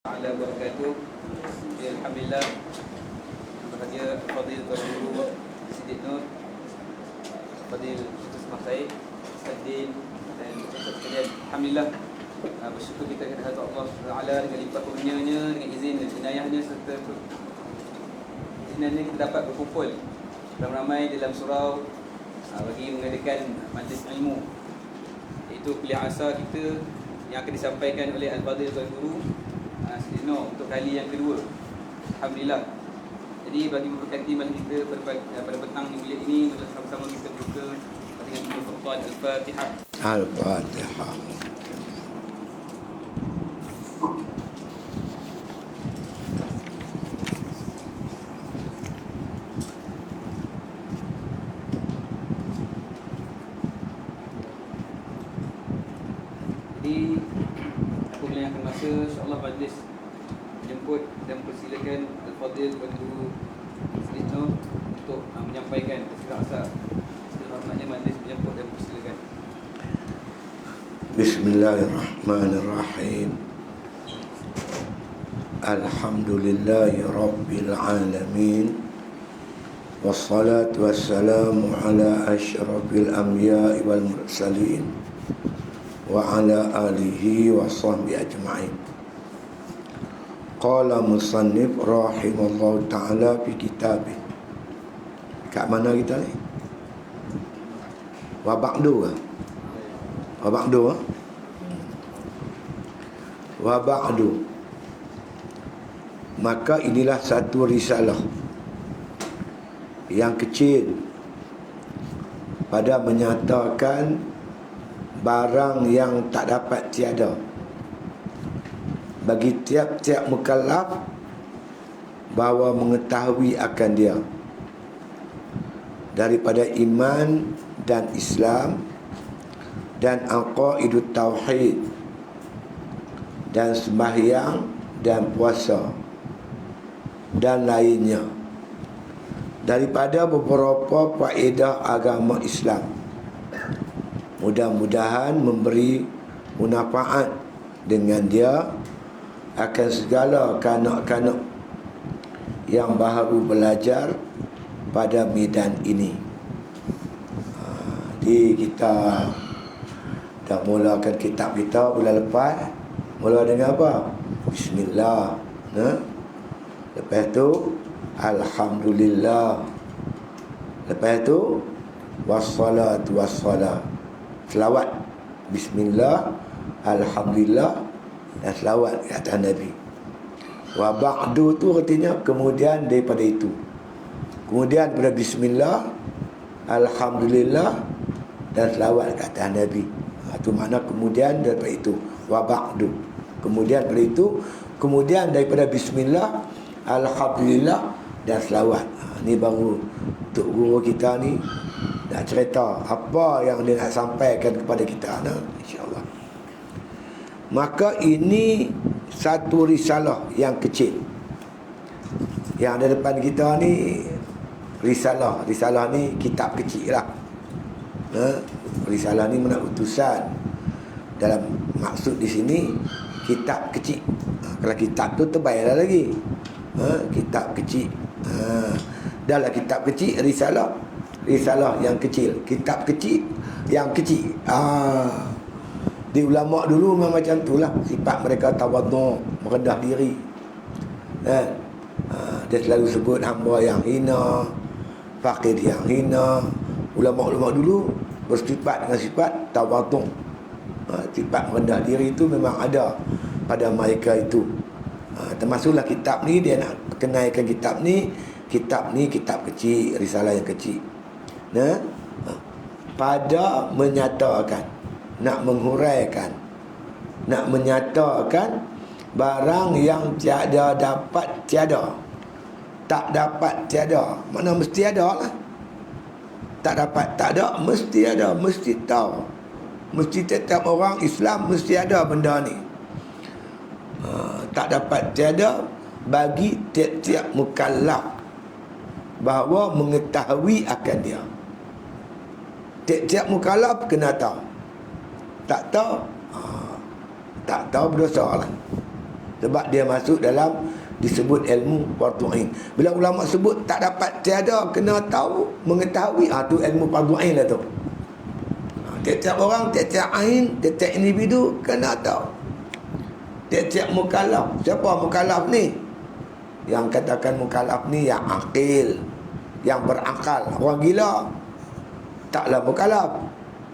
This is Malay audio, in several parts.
Ala wabarakatuh. Alhamdulillah, bahagia Fadil Tuan Guru Siddiq Nur, Fadil Ismail Said, Ustaz-Din dan Ustaz sekalian. Alhamdulillah, bersyukur kita kepada Allah Taala dengan lipat kurnianya, dengan izin dan inayahnya serta izinannya kita dapat berkumpul ramai-ramai dalam surau bagi mengadakan majlis ilmu, iaitu kuliah asar kita yang akan disampaikan oleh Al-Fadil Tuan Guru Siddiq Nur untuk kali yang kedua. Alhamdulillah. Jadi bagi memberkati majlis kita pada petang di bilik ini, bersama-sama kita buka dengan Al-Fatihah. Al-Fatihah. Al-Fatihah. Jadi aku melayangkan masa, insyaAllah majlis jemput dan persilakan Al-Fadil Tuan Guru Siddiq Nur untuk menyampaikan tazkirah asar. Sehormatnya majlis menjemput dan persilakan. Bismillahirrahmanirrahim. Alhamdulillahi Rabbil Alamin. Wassalatu wassalamu ala asyrafil anbiya'i wal mursalin wa ala alihi wa sahbihi ajma'in. Qala musannif rahimallahu ta'ala fi kitabih. Kat mana kita ni? Wa ba'du ke? Wa ba'du ke? Wa ba'du. Maka inilah satu risalah yang kecil pada menyatakan barang yang tak dapat tiada bagi tiap-tiap mukallaf bahawa mengetahui akan dia daripada iman dan Islam dan aqaidut tauhid dan sembahyang dan puasa dan lainnya daripada beberapa faedah agama Islam. Mudah-mudahan memberi manfaat dengan dia akan segala kanak-kanak yang baru belajar pada medan ini. Jadi kita dah mulakan kitab kita bulan lepas. Mula dengan apa? Bismillah. Lepas tu Alhamdulillah. Lepas tu wassalatu wassalam. Selawat. Bismillah, Alhamdulillah dan selawat ke atas Nabi. Wa ba'du tu artinya kemudian daripada itu. Kemudian daripada Bismillah, Alhamdulillah dan selawat ke atas Nabi. Itu makna kemudian daripada itu. Wa ba'du. Kemudian daripada itu, kemudian daripada Bismillah, Alhamdulillah dan selawat. Ni baru untuk guru kita ni nak cerita apa yang dia nak sampaikan kepada kita, insya-Allah. Maka ini satu risalah yang kecil yang ada depan kita ni. Risalah ni kitab kecil lah. Risalah ni mana utusan. Dalam maksud di sini kitab kecil. Kalau kitab tu tebal lagi. Kitab kecil. Dalam kitab kecil risalah yang kecil, kitab kecil yang kecil. Di ulama dulu memang macam itulah sifat mereka, tawadhu, merendah diri. Dia selalu sebut hamba yang hina, fakir yang hina. Ulama-ulama dulu bersifat dengan sifat tawadhu. Sifat merendah diri itu memang ada pada mereka itu. Termasuklah kitab ni, dia nak perkenalkan kitab ni kitab kecil, risalah yang kecil. Pada menyatakan, nak menghuraikan, nak menyatakan barang yang tiada dapat tiada, tak dapat tiada, mana mesti ada lah. Tak dapat tak ada, mesti ada, mesti tahu, mesti setiap orang Islam mesti ada benda ni. Tak dapat tiada bagi tiap-tiap mukallaf bahawa mengetahui akan dia. Tiap-tiap mukallaf kena tahu. Tak tahu berdosa lah. Sebab dia masuk dalam disebut ilmu fardu ain. Bila ulama sebut tak dapat tiada kena tahu, mengetahui, tu ilmu fardu ain lah tu. Tiap-tiap orang, tiap-tiap ain, tiap-tiap individu kena tahu. Tiap-tiap mukallaf. Siapa mukallaf ni? Yang katakan mukallaf ni yang akil, yang berakal. Orang gila taklah mukallaf.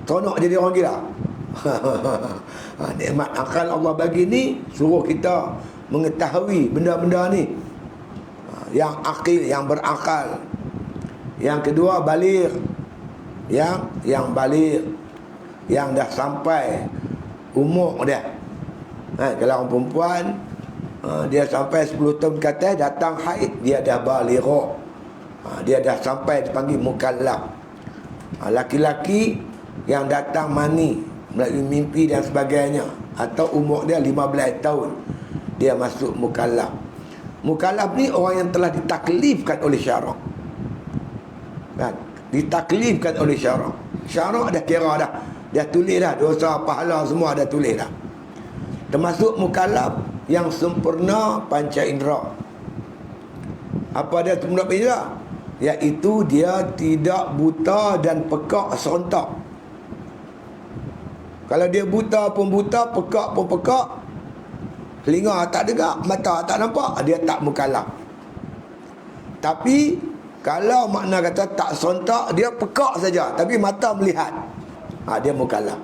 Seronok jadi orang gila. Nikmat akal Allah bagi ni, suruh kita mengetahui benda-benda ni. Yang akil, yang berakal. Yang kedua baligh. Yang baligh, yang dah sampai umur dia. Kalau orang perempuan, dia sampai 10 tahun ke atas, datang haid, dia dah baligh. Dia dah sampai dipanggil mukallaf. Laki-laki yang datang mani melalui mimpi dan sebagainya, atau umur dia 15 tahun, dia masuk mukallaf. Mukallaf ni orang yang telah ditaklifkan oleh syarak. Ditaklifkan oleh syarak. Syarak dah kira dah, dah tulis dah, dosa, pahala semua dah tulis dah. Termasuk mukallaf yang sempurna panca indera. Apa dia sempurna panca indera? Iaitu dia tidak buta dan pekak serentak. Kalau dia buta pun buta, pekak pun pekak, telinga tak dengar, mata tak nampak, dia tak mukallaf. Tapi kalau makna kata tak serentak, dia pekak saja tapi mata melihat, dia mukallaf.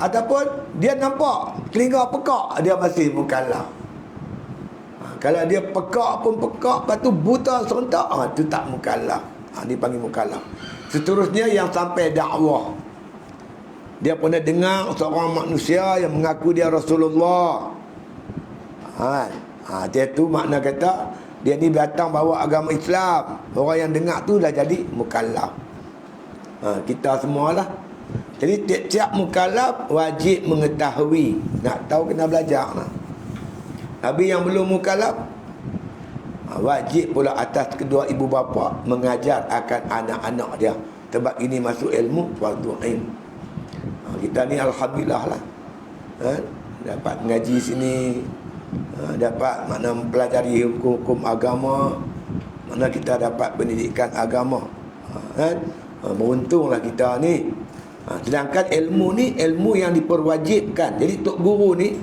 Ataupun dia nampak, telinga pekak, dia masih mukallaf. Kalau dia pekak pun pekak, lepas tu buta serentak, tu tak mukallaf. Dipanggil mukallaf. Seterusnya yang sampai dakwah. Dia pernah dengar seorang manusia yang mengaku dia Rasulullah. Dia tu makna kata dia ni datang bawa agama Islam. Orang yang dengar tu dah jadi mukallaf. Kita semualah. Jadi tiap-tiap mukallaf wajib mengetahui. Nak tahu kena belajar lah. Habis yang belum mukallaf, wajib pula atas kedua ibu bapa mengajar akan anak-anak dia. Sebab ini masuk ilmu fardu ain. Kita ni alhamdulillah lah, dapat mengaji sini, dapat makna mempelajari hukum-hukum agama, mana kita dapat pendidikan agama. Beruntunglah kita ni. Sedangkan ilmu ni ilmu yang diperwajibkan. Jadi tok guru ni,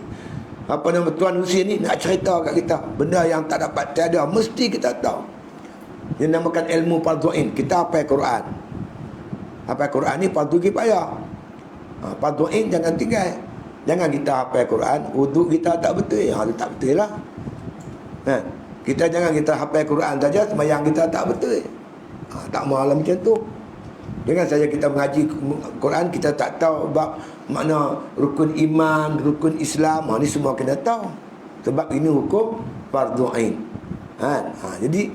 apa nama Tuan Husin ni nak cerita kat kita benda yang tak dapat tiada, mesti kita tahu. Dia namakan ilmu fardu ain. Kita hafal Quran. Hafal Quran ni fardu kifayah. Fardu ain jangan tinggal. Jangan kita hafal Quran, wuduk kita tak betul. Tak betul lah. Kita jangan kita hafal Quran saja, sembahyang kita tak betul. Tak mahu macam tu. Jangan saja kita mengaji Quran, kita tak tahu bab makna rukun iman, rukun Islam. Ni semua kena tahu. Sebab ini hukum fardu ain. Jadi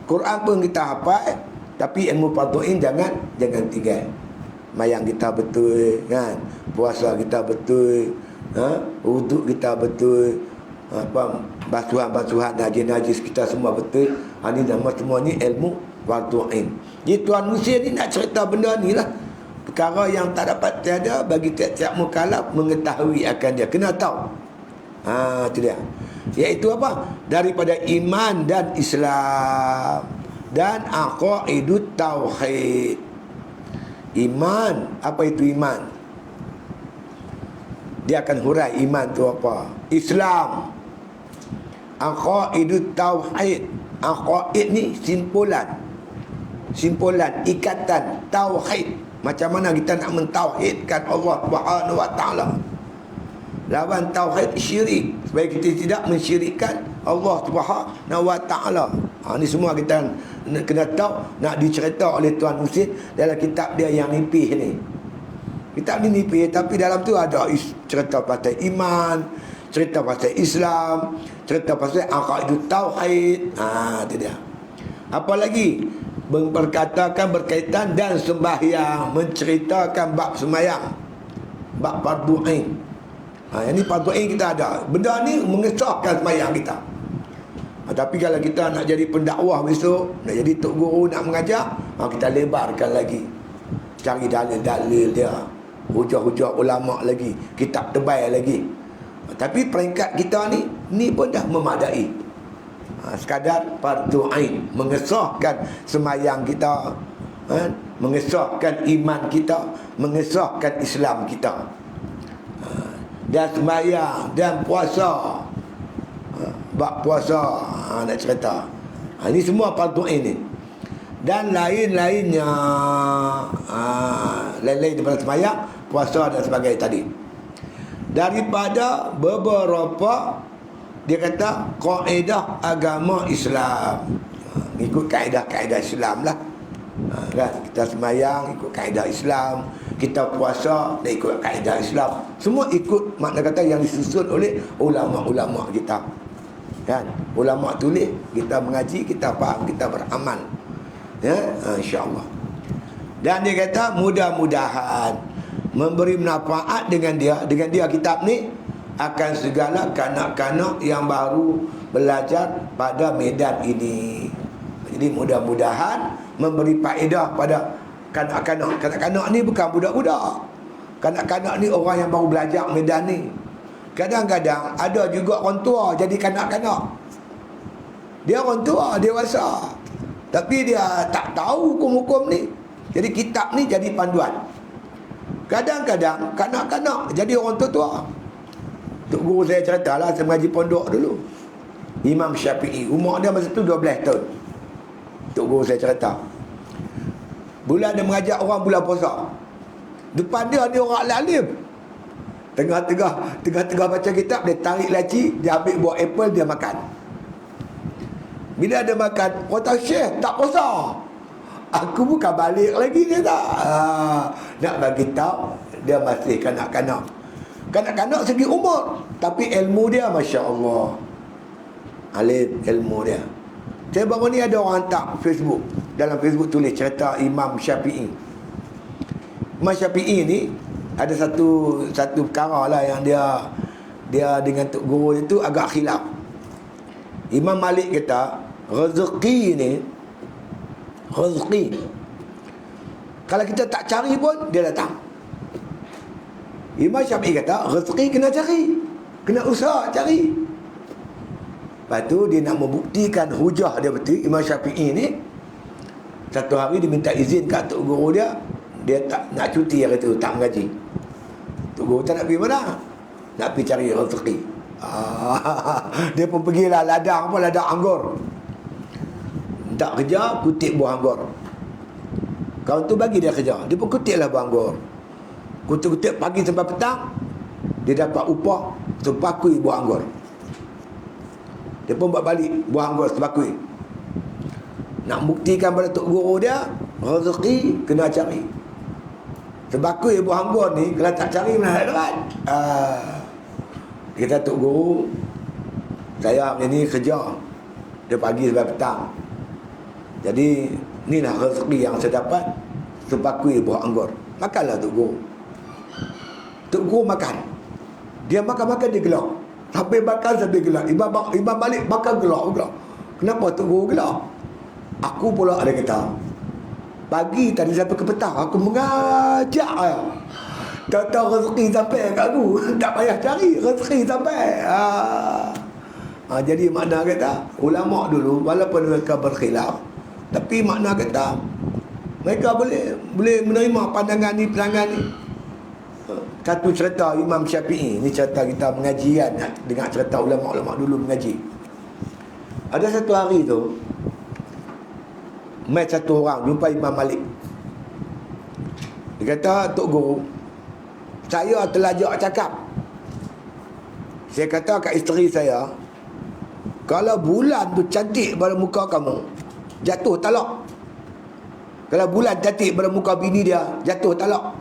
Quran pun kita hafal, tapi ilmu fardu ain jangan tinggal. Mayang kita betul, kan? Puasa kita betul, wuduk kita betul, basuhan najis kita semua betul. Ini nama semua ni ilmu fardu ain. Jadi Tuan Husin ni nak cerita benda ni lah, perkara yang tak dapat tiada bagi tiap-tiap mukallaf mengetahui akan dia, kena tahu. Itu dia. Iaitu apa? Daripada iman dan Islam dan aqaidut tauhid. Iman, apa itu iman? Dia akan hurai iman tu apa? Islam. Aqaidut tauhid. Aqaid ni simpulan, ikatan tauhid. Macam mana kita nak mentauhidkan Allah Subhanahu wa taala? Lawan tauhid syirik, supaya kita tidak mensyirikkan Allah Subhanahu wa taala. Ni semua kita kena tahu, nak dicerita oleh Tuan Husin dalam kitab dia yang nipih ni. Kitab ni nipih, tapi dalam tu ada cerita pasal iman, cerita pasal Islam, cerita pasal aqaidut tauhid. Itu dia. Apa lagi? Memperkatakan berkaitan dan sembahyang, menceritakan bab sembahyang, bab fardu ain. Yang ni fardu ain kita ada. Benda ni mengesahkan sembahyang kita. Tapi kalau kita nak jadi pendakwah besok, nak jadi tok guru, nak mengajar, kita lebarkan lagi. Cari dalil-dalil dia, hujah-hujah ulama lagi, kitab tebal lagi. Tapi peringkat kita ni pun dah memadai. Sekadar fardu ain, mengesahkan semayang kita, mengesahkan iman kita, mengesahkan Islam kita. Dan semayang dan puasa, bab puasa, nak cerita. Ini semua fardu ain ni. Dan lain-lainnya, lain-lain daripada semayang, puasa dan sebagainya tadi. Daripada beberapa, dia kata kaedah agama Islam, ikut kaedah-kaedah Islam lah, kan? Kita semayang ikut kaedah Islam, kita puasa dan ikut kaedah Islam. Semua ikut, makna kata yang disusun oleh ulama-ulama kita, kan? Ulama tulis, kita mengaji, kita faham, kita beramal, ya, insya-Allah. Dan dia kata mudah-mudahan memberi manfaat dengan dia kitab ni akan segala kanak-kanak yang baru belajar pada medan ini. Jadi mudah-mudahan memberi faedah pada kanak-kanak. Kanak-kanak ni bukan budak-budak. Kanak-kanak ni orang yang baru belajar medan ni. Kadang-kadang ada juga orang tua jadi kanak-kanak. Dia orang tua, dewasa, tapi dia tak tahu hukum-hukum ni. Jadi kitab ni jadi panduan. Kadang-kadang kanak-kanak jadi orang tua-tua. Tok guru saya ceritalah, saya mengaji pondok dulu, Imam Syafi'i, umur dia masa tu 12 tahun. Tok guru saya cerita, bulan dia mengajak orang bulan puasa, depan dia ni orang alim, tengah-tengah baca kitab, dia tarik laci, dia ambil buah apple, dia makan. Bila dia makan, orang tahu, Syekh tak puasa. Aku bukan balik lagi, dia tak. Nak bagi tahu dia masih kanak-kanak. Kanak-kanak segi umur, tapi ilmu dia Masya Allah, alim ilmu dia. Saya baru ni ada orang hantar Facebook, dalam Facebook tulis cerita Imam Syafi'i. Imam Syafi'i ni ada satu perkara lah yang dia dengan tok guru itu agak khilaf. Imam Malik kata rezeki, kalau kita tak cari pun dia datang. Imam Syafi'i kata rezeki kena cari, kena usaha cari. Lepas tu dia nak membuktikan hujah dia betul. Imam Syafi'i ni satu hari dia minta izin kat tok guru dia, dia tak nak cuti hari tu, tak mengaji. Tok guru tak nak pergi mana? Nak pergi cari rezeki. Dia pun pergilah ladang anggur. Tak kerja, kutip buah anggur. Kawan tu bagi dia kerja, dia pun kutiplah buah anggur. Kutip-kutip pagi sampai petang, dia dapat upah sepakui buah anggur. Dia pun buat balik buah anggur sepakui. Nak buktikan pada tok guru dia, rezeki kena cari. Sepakui buah anggur ni, kalau tak cari mana nak dapat. Dia kata, tok guru, saya ni kerja, dia pagi sampai petang. Jadi inilah rezeki yang saya dapat, sepakui buah anggur. Makanlah tok guru. Tok guru makan. Dia makan-makan dia gelak. Sampai makan sampai gelak. Imam Malik makan gelak. Kenapa tok guru gelak? Aku pula ada kata, pagi tadi sampai ke petang aku mengajak ayah. Tak-tak rezeki sampai kat aku. Tak payah cari, rezeki sampai. Jadi makna kata, ulama dulu walaupun mereka berkhilaf, tapi makna kata mereka boleh menerima pandangan ni. Satu cerita Imam Syafi'i ni, cerita kita mengaji kan, dengar cerita ulama-ulama dulu mengaji. Ada satu hari tu, mai satu orang jumpa Imam Malik. Dia kata, tok guru, saya terlajak cakap. Saya kata kat isteri saya, kalau bulan tu cantik pada muka kamu, jatuh talak. Kalau bulan cantik pada muka bini dia, jatuh talak.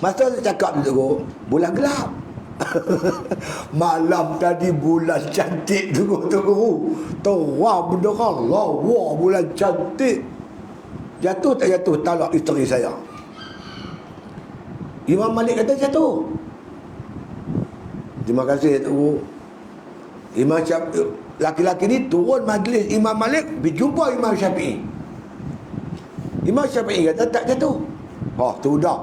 Masa saya cakap tu, bulan gelap. Malam tadi bulan cantik tu guru. Terang benderang, lawa bulan cantik. Jatuh tak jatuh talak isteri saya. Imam Malik kata jatuh. Terima kasih tu. Imam Syafi'i, laki-laki ni turun majlis Imam Malik, berjumpa Imam Syafi'i. Imam Syafi'i kata tak jatuh. Oh tu dah.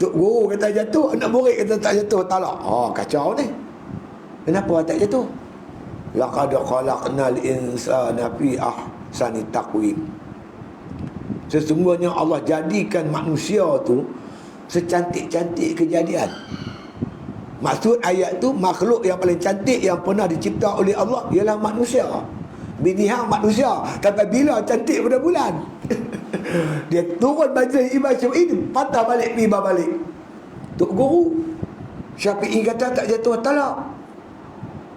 Tok guru kata jatuh, anak murid kata tak jatuh, talak. Kacau ni. Kenapa tak jatuh? Laqad khalaqnal insana fi ahsani taqwim. Sesungguhnya Allah jadikan manusia tu secantik-cantik kejadian. Maksud ayat tu, makhluk yang paling cantik yang pernah dicipta oleh Allah ialah manusia. Binihang manusia. Tapi bila cantik pada bulan dia turun majlis Imam Syafi'i, patah balik, tiba balik. Tok guru Syafi'i kata tak jatuh, talak.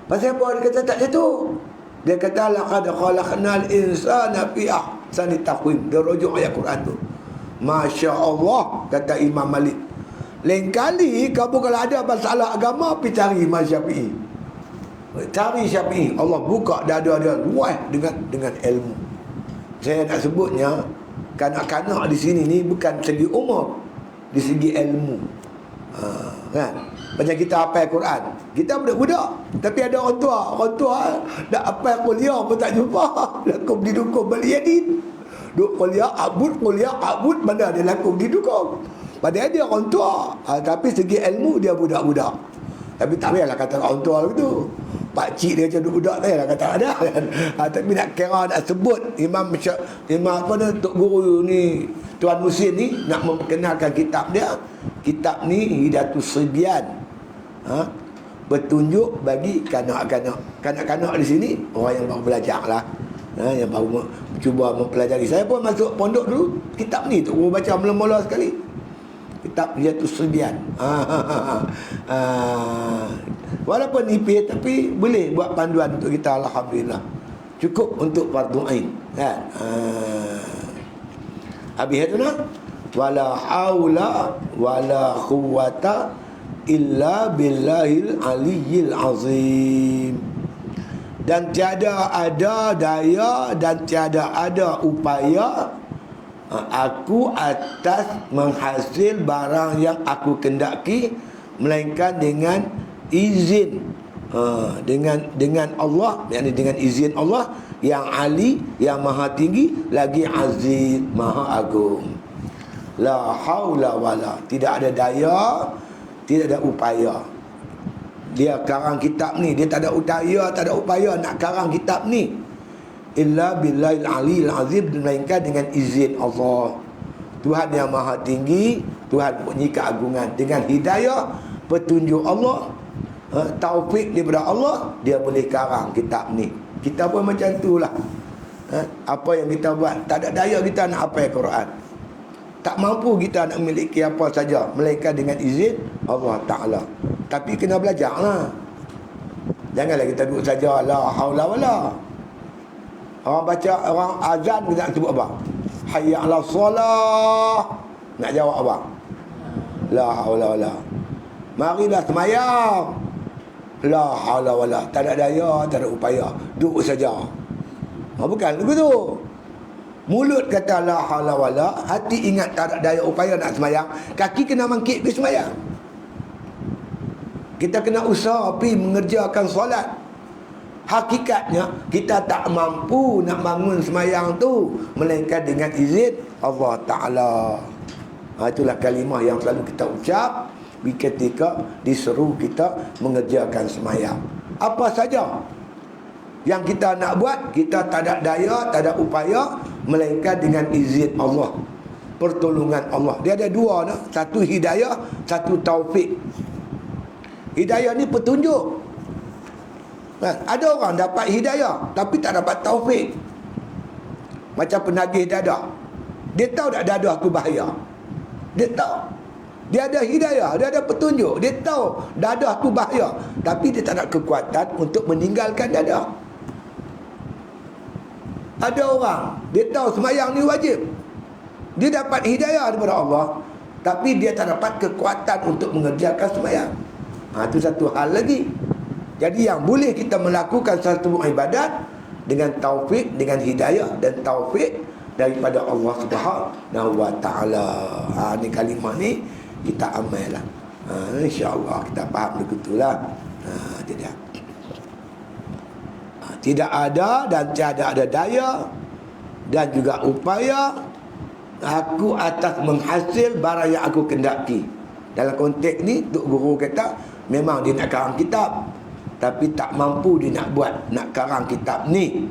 Pasal apa dia kata tak jatuh? Dia kata laqad khalaqnal insana fi ahsani taqwim. Dia rujuk ayat Quran tu. Masya Allah, kata Imam Malik. Lain kali kamu kalau ada masalah agama, pergi cari Imam Syafi'i. Cari Syafi'i. Allah buka dada dia luas dengan ilmu. Saya nak sebutnya, kanak-kanak di sini ni bukan segi umur, di segi ilmu. Kan? Macam kita hafal Quran, kita budak-budak, tapi ada orang tua nak hafal kuliah pun tak jumpa. Lakum didukum baliyadin. Duk kuliah abud, mana dia lakum didukum. Padahal dia orang tua, tapi segi ilmu dia budak-budak. Tapi tak payahlah kata orang tua begitu. Pakcik dia macam budak tak payahlah kata ada. Tapi nak kira, nak sebut Imam apa ni, Tok Guru ni, Tuan Musin ni nak memperkenalkan kitab dia. Kitab ni Hidayatus Sibyan. Petunjuk bagi kanak-kanak. Kanak-kanak di sini orang yang baru belajar lah. Yang baru cuba mempelajari. Saya pun masuk pondok dulu, kitab ni Tok Guru baca mula-mula sekali. Kitab Hidayatus Sibyan. Walaupun nipis, tapi boleh buat panduan untuk kita, alhamdulillah. Cukup untuk fardu ain, kan? Habis itu nak wala haula wala quwwata illa billahil aliyyil azim. Dan tiada ada daya dan tiada ada upaya aku atas menghasil barang yang aku kendaki, melainkan dengan izin dengan Allah, yakni dengan izin Allah yang ali, yang maha tinggi, lagi aziz, maha agung. La haula wala, tidak ada daya, tidak ada upaya. Dia karang kitab ni, dia tak ada daya, tak ada upaya nak karang kitab ni, illa billahil aliyil azim, melainkan dengan izin Allah, Tuhan yang maha tinggi, Tuhan punya keagungan. Dengan hidayah, petunjuk Allah, taufik daripada Allah, dia boleh karang kitab ni. Kita pun macam tu lah. Apa yang kita buat, tak ada daya kita nak hafal Quran, tak mampu kita nak memiliki apa saja, melainkan dengan izin Allah Ta'ala. Tapi kena belajar lah. Janganlah kita duduk saja la haula wala. Orang baca, orang azan kita nak sebut apa? Hayya 'alas solah. Nak jawab apa? La haula wala. Marilah semayang. La haula wala. Tak ada daya, tak ada upaya. Duduk saja. Bukan begitu. Mulut kata la haula wala, hati ingat tak ada daya upaya nak semayang, kaki kena mangkit pergi semayang. Kita kena usaha pergi mengerjakan solat. Hakikatnya kita tak mampu nak bangun semayang tu, melainkan dengan izin Allah Ta'ala. Itulah kalimah yang selalu kita ucap ketika diseru kita mengerjakan semayang. Apa saja yang kita nak buat, kita tak ada daya, tak ada upaya, melainkan dengan izin Allah, pertolongan Allah. Dia ada dua dah. Satu hidayah, satu taufik. Hidayah ni petunjuk. Ada orang dapat hidayah tapi tak dapat taufik. Macam penagih dadah. Dia tahu tak dadah tu bahaya. Dia tahu. Dia ada hidayah, dia ada petunjuk. Dia tahu dadah tu bahaya, tapi dia tak ada kekuatan untuk meninggalkan dadah. Ada orang, dia tahu semayang ni wajib. Dia dapat hidayah daripada Allah, tapi dia tak dapat kekuatan untuk mengerjakan semayang. Itu satu hal lagi. Jadi yang boleh kita melakukan satu ibadat dengan taufik, dengan hidayah dan taufik daripada Allah Subhanahu wa Ta'ala. Ni kalimah ni kita amal lah. InsyaAllah kita faham begitulah. Tidak ada dan tiada ada daya dan juga upaya aku atas menghasil barang yang aku kendaki, Dalam konteks ni Tok Guru kata memang dia nak karang kitab, tapi tak mampu dia nak buat, nak karang kitab ni.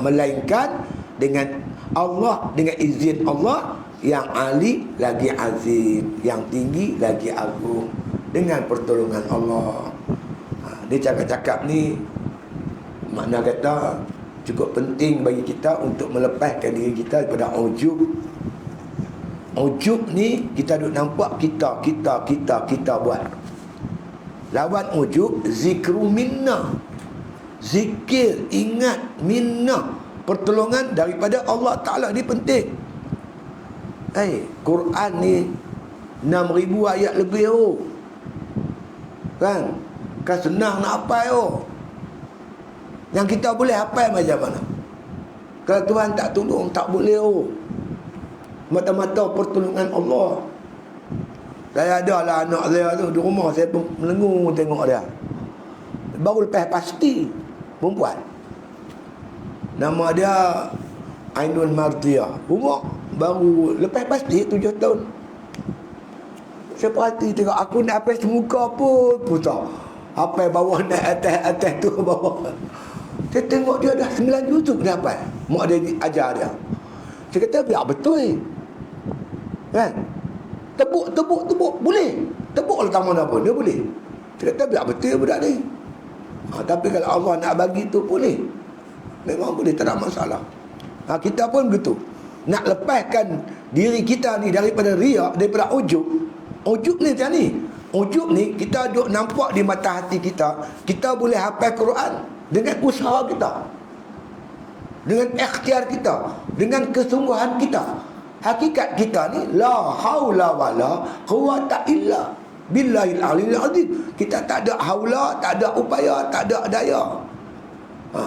Melainkan dengan Allah, dengan izin Allah yang ali lagi azim, yang tinggi lagi agung, dengan pertolongan Allah. Dia cakap-cakap ni makna kata cukup penting bagi kita untuk melepaskan diri kita daripada ujub. Ujub ni kita duk nampak kita buat. Lawan ujub zikru minna, zikir, ingat, minna, pertolongan daripada Allah Ta'ala ni penting. Quran ni 6,000 ayat lebih kan senang nak hafal Yang kita boleh hafal macam mana? Kalau Tuhan tak tolong, tak boleh mata-mata pertolongan Allah. Saya ada lah anak saya tu di rumah, saya pun melengung tengok dia. Baru lepas pasti perempuan. Nama dia Ainul Mardiah. Umur baru lepas pasti 7 tahun. Saya perhati tengok aku nak hafal semuka pun putar. Hafal bawah naik atas tu bawah. Saya tengok dia dah 9 juzuk dah hafal. Mak dia ajar dia. Saya kata biar betul. Kan? Tebuk boleh. Tebuk letak mana pun dia boleh. Saya kata biar betul budak ni. Tapi kalau Allah nak bagi tu boleh. Memang boleh, tak ada masalah. Kita pun begitu. Nak lepaskan diri kita ni daripada riak, daripada ujub. Ujub ni macam ni. Ujub ni kita duk nampak di mata hati kita. Kita boleh hafal Quran dengan usaha kita, dengan ikhtiar kita, dengan kesungguhan kita. Hakikat kita ni la haula wala quwata illa billahil aliyil azim. Kita tak ada haula, tak ada upaya, tak ada daya.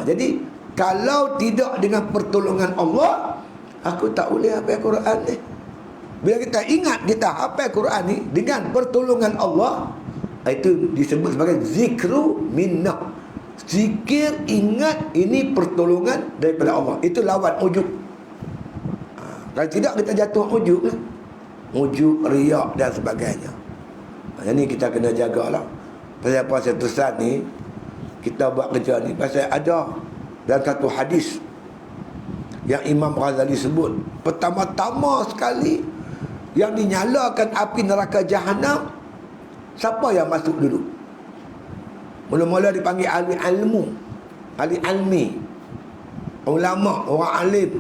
Jadi kalau tidak dengan pertolongan Allah, aku tak boleh hafal Quran ni. Bila kita ingat kita hafal Quran ni dengan pertolongan Allah, itu disebut sebagai zikru minnah. Zikir, ingat, ini pertolongan daripada Allah. Itu lawan ujub. Kalau tidak kita jatuh ujub lah. Ujub, riak dan sebagainya. Jadi kita kena jagalah. Pasal apa saya tusan ni, kita buat kerja ni pasal ada dalam satu hadis yang Imam Ghazali sebut, pertama-tama sekali yang dinyalakan api neraka Jahannam, siapa yang masuk dulu? Mula-mula dipanggil ahli ilmu, ahli ilmi, ulama, orang alim.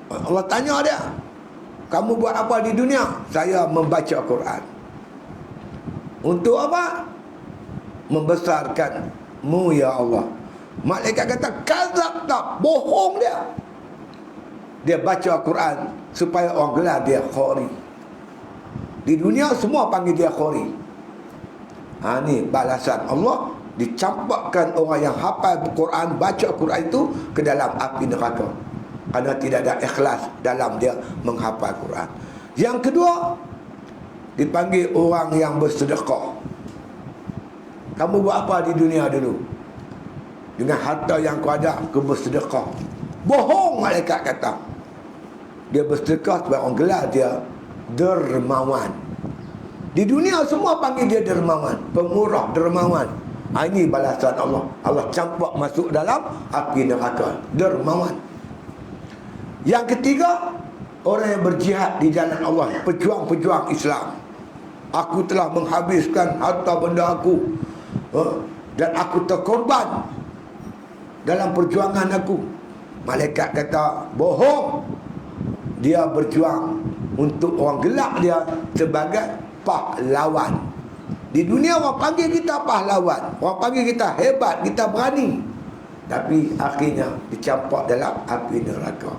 Allah tanya dia, kamu buat apa di dunia? Saya membaca Quran. Untuk apa? Membesarkanmu ya Allah. Malaikat kata, kazab tak, bohong dia. Dia baca Quran supaya orang gelar dia khori. Di dunia semua panggil dia khori. Ni balasan Allah, dicampakkan orang yang hafal Quran, baca Quran itu ke dalam api neraka. Kerana tidak ada ikhlas dalam dia menghafal Quran. Yang kedua, dipanggil orang yang bersedekah. Kamu buat apa di dunia dulu? Dengan harta yang kau ada, kau bersedekah. Bohong, malaikat kata. Dia bersedekah sebab orang gelar dia dermawan. Di dunia semua panggil dia dermawan, pemurah, dermawan. Ini balasan Allah. Allah campak masuk dalam api neraka, dermawan. Yang ketiga, orang yang berjihad di jalan Allah, pejuang-pejuang Islam. Aku telah menghabiskan harta benda aku, dan aku terkorban dalam perjuangan aku. Malaikat kata, bohong. Dia berjuang untuk orang gelak dia sebagai pahlawan. Di dunia orang panggil kita pahlawan, orang panggil kita hebat, kita berani. Tapi akhirnya dicampak dalam api neraka.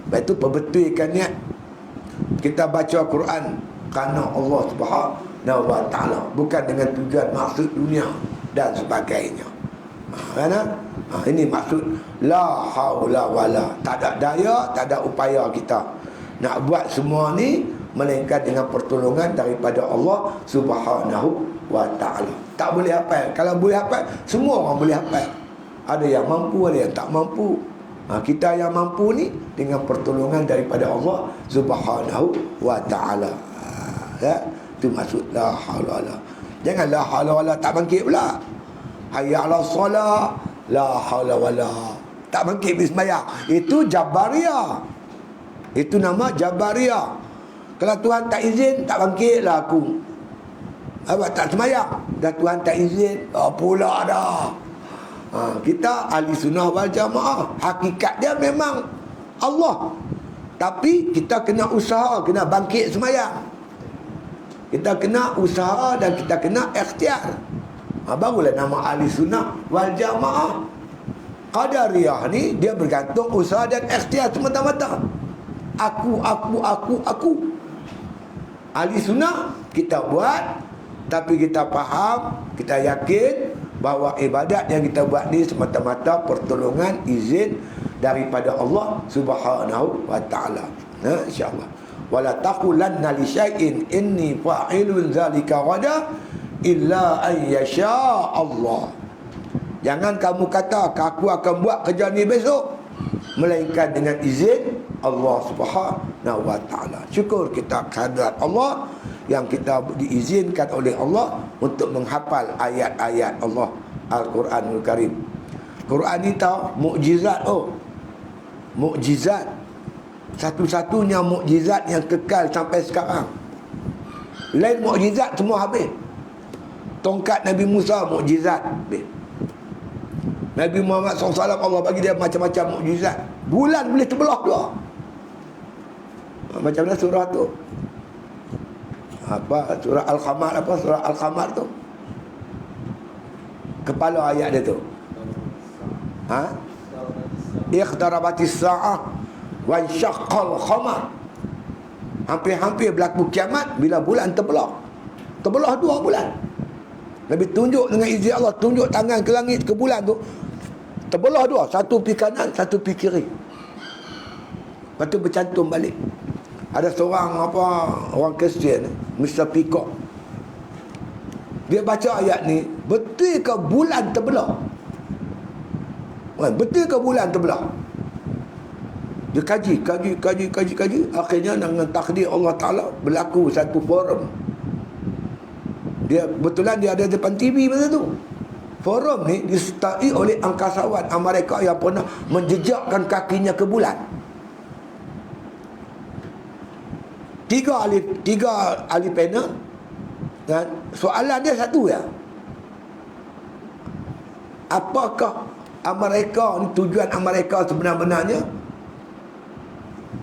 Lepas itu perbetulkan niat. Kita baca Quran kerana Allah Subhanahu wa ta'ala, bukan dengan tujuan maksud dunia dan sebagainya. Ini maksud la haula wala. Tak ada daya, tak ada upaya kita nak buat semua ni, melainkan dengan pertolongan daripada Allah Subhanahu wa ta'ala. Tak boleh hafal. Kalau boleh hafal, semua orang boleh hafal. Ada yang mampu, ada yang tak mampu. Kita yang mampu ni dengan pertolongan daripada Allah Subhanahu wa ta'ala. Ya, itu maksud la haula wala. Jangan la haula wala tak bangkit pula. Hayya 'ala solah, la haula wala. Tak bangkit pergi sembahyang. Itu Jabariyah. Itu nama Jabariyah. Kalau Tuhan tak izin, tak bangkitlah aku. Awak tak sembahyang, dah Tuhan tak izin, pula dah. Kita ahli sunnah wal jamaah. Hakikat dia memang Allah. Tapi kita kena usaha, kena bangkit sembahyang. Kita kena usaha dan kita kena ikhtiar. Barulah nama ahli sunnah wal jamaah. Qadariyah ni dia bergantung usaha dan ikhtiar semata-mata. Aku. Ahli sunnah kita buat, tapi kita faham, kita yakin bahawa ibadat yang kita buat ni semata-mata pertolongan, izin daripada Allah Subhanahu wa taala. Insya-Allah. Wala taqulanna li syai'in inni fa'ilun zalika ghada illa an yasha Allah. Jangan kamu kata aku akan buat kerja ni besok, melainkan dengan izin Allah Subhanahu wa taala. Syukur kita kehadrat Allah yang kita diizinkan oleh Allah untuk menghafal ayat-ayat Allah Al-Quranul Karim. Quran ni tahu mukjizat. Mukjizat. Satu-satunya mukjizat yang kekal sampai sekarang. Lain mukjizat semua habis. Tongkat Nabi Musa mukjizat habis. Nabi Muhammad SAW Allah bagi dia macam-macam mukjizat. Bulan boleh terbelah dua. Macam mana surah tu? Apa surah Al-Qamar, apa surah Al-Qamar tu? Kepala ayat dia tu. Iqtarabatis sa'ah wa insyaqqal qamar. Hampir-hampir berlaku kiamat bila bulan terbelah. Terbelah 2 bulan. Nabi tunjuk dengan izin Allah, tunjuk tangan ke langit, ke bulan tu. Terbelah 2, satu pi kanan, satu pi kiri. Lepas tu bercantum balik. Ada seorang orang Kristian, Mr. Peacock. Dia baca ayat ni, betul ke bulan terbelah? Betul ke bulan terbelah? Dia kaji. Akhirnya dengan takdir Allah Ta'ala berlaku satu forum. Betulan dia ada depan TV masa tu. Forum ni disertai oleh angkasawan Amerika yang pernah menjejakkan kakinya ke bulan. 3 ahli panel. Dan soalan dia satu ya. Apakah Amerika ni, tujuan Amerika sebenar-benarnya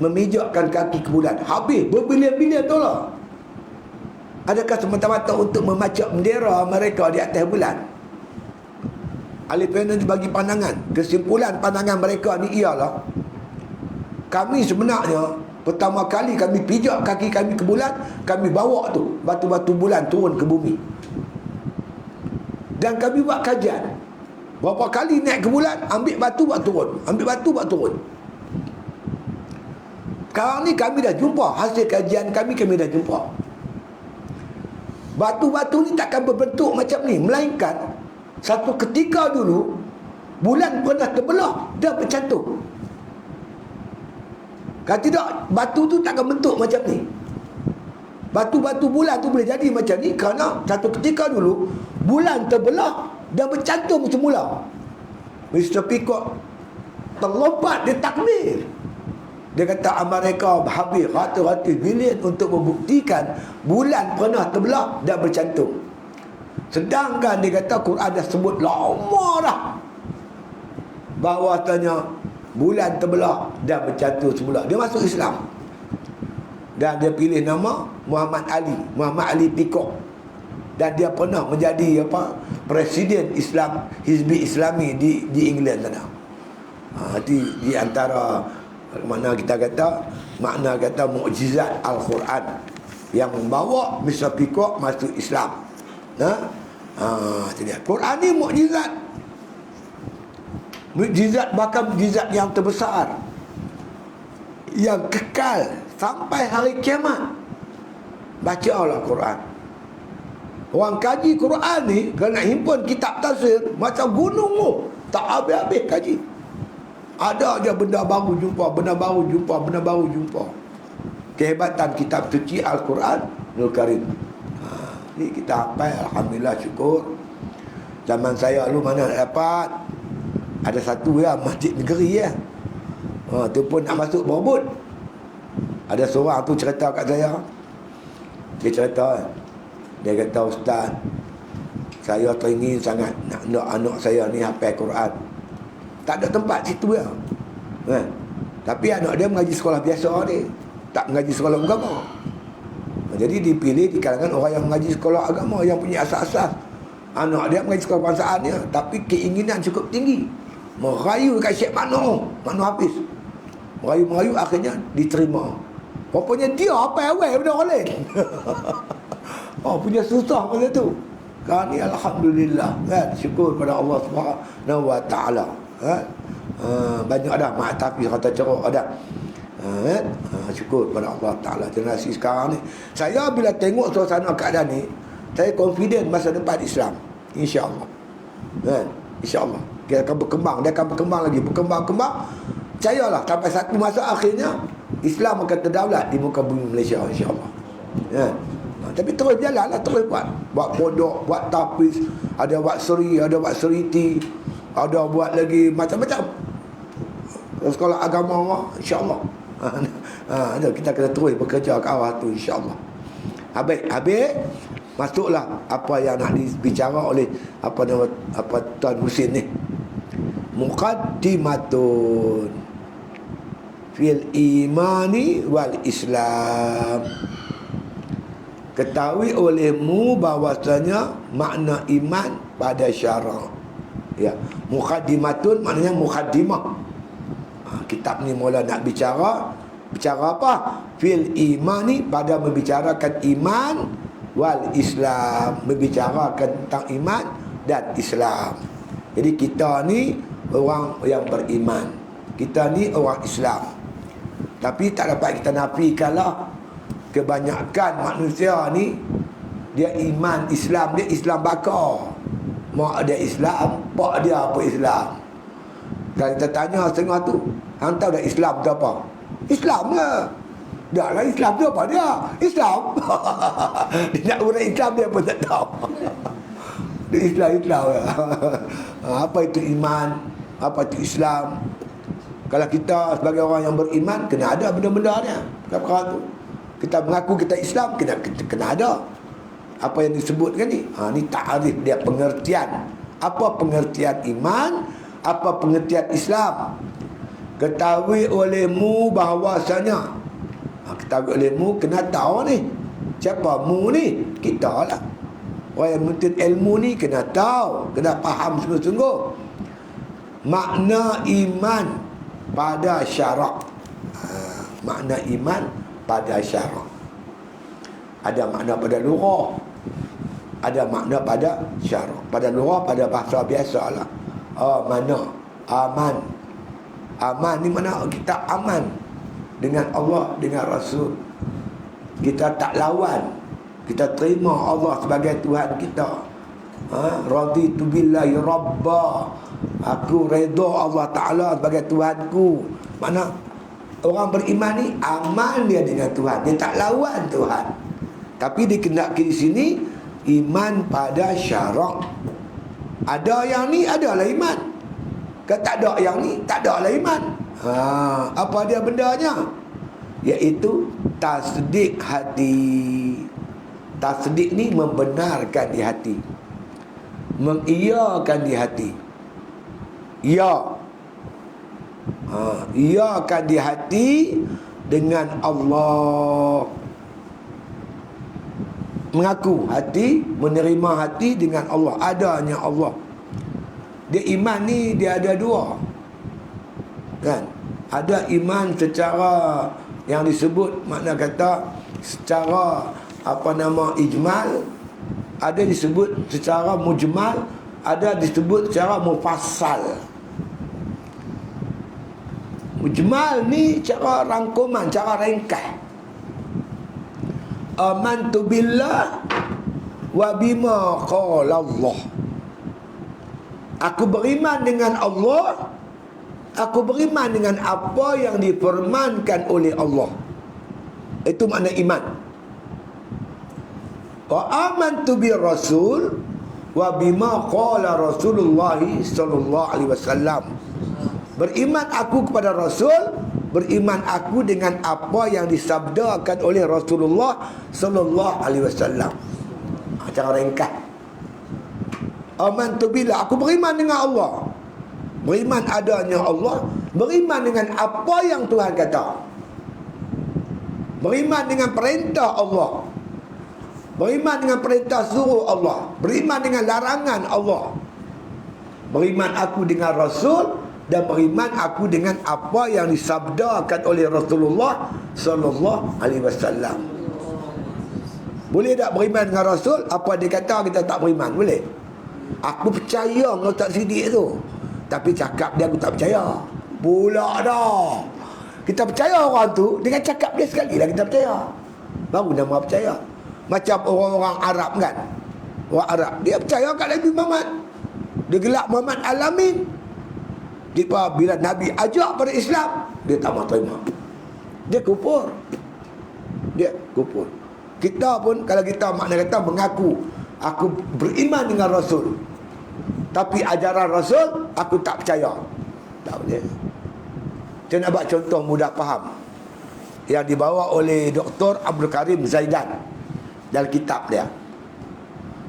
memijakkan kaki ke bulan? Habis berbilion-bilion dolar. Adakah semata-mata untuk memacak bendera Amerika di atas bulan? Ahli panel bagi pandangan. Kesimpulan pandangan mereka ni ialah, kami sebenarnya pertama kali kami pijak kaki kami ke bulan, kami bawa tu batu-batu bulan turun ke bumi. Dan kami buat kajian. Berapa kali naik ke bulan, ambil batu buat turun, ambil batu buat turun. Sekarang ni kami dah jumpa hasil kajian kami dah jumpa. Batu-batu ni takkan berbentuk macam ni, melainkan satu ketika dulu bulan pernah terbelah dan bercantum. Kalau tidak, batu tu takkan bentuk macam ni. Batu-batu bulan tu boleh jadi macam ni kerana satu ketika dulu bulan terbelah dan bercantum semula. Mr. Peacock terlompat, dia takbir. Dia kata Amerika habis ratus-ratus bilion untuk membuktikan bulan pernah terbelah dan bercantum. Sedangkan dia kata Quran dah sebut lama dah bahawasanya bulan terbelah dan bercantum semula. Dia masuk Islam. Dan dia pilih nama Muhammad Ali Peacock. Dan dia pernah menjadi Presiden Islam, Hizbi Islami di England sana. Di antara makna kata mukjizat Al-Quran yang membawa Mr. Peacock masuk Islam. Quran ni mukjizat. Mukjizat, bahkan mukjizat yang terbesar, yang kekal sampai hari kiamat. Bacalah Quran. Orang kaji Quran ni, kalau nak himpun kitab tafsir macam gunung, tak habis-habis kaji. Ada aja benda baru jumpa. Kehebatan kitab suci Al-Quran Nurul Karim. Ni kita hafal, alhamdulillah, syukur. Zaman saya dulu mana nak dapat. Ada satu ya, masjid negeri ya. Tu pun nak masuk berebut. Ada seorang tu cerita kat saya. Dia cerita, dia kata, "Ustaz, saya teringin sangat nak anak saya ni hafal Quran. Tak ada tempat situ ya. Tapi anak dia mengaji sekolah biasa dia, tak mengaji sekolah agama. Jadi dipilih di kalangan orang yang mengaji sekolah agama, yang punya asas-asas. Anak dia mengaji sekolah bangsaan dia, tapi keinginan cukup tinggi. Merayu dekat Syekh Mano Hafiz. Merayu-merayu, akhirnya diterima. Rupanya dia apa awal benda orang lain. Punya susah masa tu. Kan ni alhamdulillah, kan, syukur pada Allah Subhanahu wa taala. Banyak dah mak tapi kata ceruk ada. Syukur pada Allah taala. Generasi sekarang ni, saya bila tengok suasana keadaan ni, saya confident masa depan Islam, insya-Allah. Kan? Insya-Allah. Dia akan berkembang, lagi, berkembang. Percayalah sampai satu masa akhirnya Islam akan terdaulat di muka bumi Malaysia, insya-Allah. Kan? Tapi terus jalanlah, terus buat pondok, buat tafiz, ada buat seri, ada buat seriti, ada buat lagi macam-macam sekolah agama, insya-Allah. Kita kena terus bekerja ke arah tu, insya-Allah. Habis masuklah apa yang nak dibicara oleh apa Tuan Husin ni. Muqaddimatun fil imani wal Islam. Ketahui olehmu bahawasanya makna iman pada syarak. Ya, muqaddimatun maknanya muqaddimah. Kitab ni mula nak bicara apa? Fil imani, pada membicarakan iman, wal Islam, membicarakan tentang iman dan Islam. Jadi kita ni orang yang beriman, kita ni orang Islam. Tapi tak dapat kita nafikanlah, kebanyakan manusia ni dia iman Islam, dia Islam bakar. Mak dia Islam, pak dia apa Islam. Kalau kita tanya setengah tu, hang tahu dah Islam tu apa? Islam lah. Dah lah, Islam tu apa dia? Islam. Dia nak urut Islam dia pun tak tahu. Dia Islam lah. Apa itu iman? Apa itu Islam? Kalau kita sebagai orang yang beriman, kena ada benda-benda dia. Perkara tu. Kita mengaku kita Islam, kena ada apa yang disebutkan ni. Ni ta'arif dia, pengertian. Apa pengertian iman? Apa pengertian Islam? Ketahui olehmu bahawasanya, ketahui olehmu, kena tahu ni. Siapa mu ni? Kita lah. Orang yang menuntut ilmu ni kena tahu, kena faham sungguh-sungguh makna iman pada syarak. Makna iman pada syarak. Ada makna pada lughah, ada makna pada syarak. Pada lughah, pada bahasa biasa lah. Mana? Aman. Aman ni mana? Kita aman dengan Allah, dengan Rasul. Kita tak lawan. Kita terima Allah sebagai Tuhan kita. Raditu billahi rabba. Aku redha Allah Ta'ala sebagai Tuhanku. Mana? Orang beriman ni aman dia dengan Tuhan. Dia tak lawan Tuhan. Tapi dikehendaki di sini iman pada syarak. Ada yang ni adalah iman. Kalau tak ada yang ni, tak ada lah iman. Apa dia bendanya? Iaitu tasdik hati. Tasdik ni membenarkan di hati, mengiyakan di hati. Ya, iyakan di hati dengan Allah. Mengaku hati, menerima hati dengan Allah. Adanya Allah. Dia iman ni dia ada dua, kan? Ada iman secara yang disebut, makna kata secara ijmal, ada disebut secara mujmal, ada disebut secara mufassal. Mujmal ni cara rangkuman, cara ringkas. Amantu billah wa bima qala Allah. Aku beriman dengan Allah. Aku beriman dengan apa yang difirmankan oleh Allah. Itu makna iman. Wa amantu bir rasul wa bima qala Rasulullah sallallahu alaihi wasallam. Beriman aku kepada Rasul, beriman aku dengan apa yang disabdakan oleh Rasulullah sallallahu alaihi wasallam. Cara ringkas. Amantu billah, aku beriman dengan Allah. Beriman adanya Allah, beriman dengan apa yang Tuhan kata. Beriman dengan perintah Allah. Beriman dengan perintah suruh Allah. Beriman dengan larangan Allah. Beriman aku dengan Rasul dan beriman aku dengan apa yang disabdakan oleh Rasulullah sallallahu alaihi wasallam. Boleh tak beriman dengan Rasul? Apa dia kata kita tak beriman? Boleh. Aku percaya dengan Ustaz Siddiq tu, tapi cakap dia aku tak percaya. Pula dah. Kita percaya orang tu dengan cakap dia sekali lah kita percaya. Baru nama percaya. Macam orang-orang Arab kan. Orang Arab dia percaya kat Nabi Muhammad. Dia gelak Muhammad Alamin. Bila Nabi ajak pada Islam, dia tak mahu terima. Dia kufur. Dia kufur. Kita pun kalau kita makna kata mengaku aku beriman dengan Rasul, tapi ajaran Rasul aku tak percaya. Tak boleh. Saya nak buat contoh mudah faham yang dibawa oleh Dr. Abdul Karim Zaidan dalam kitab dia.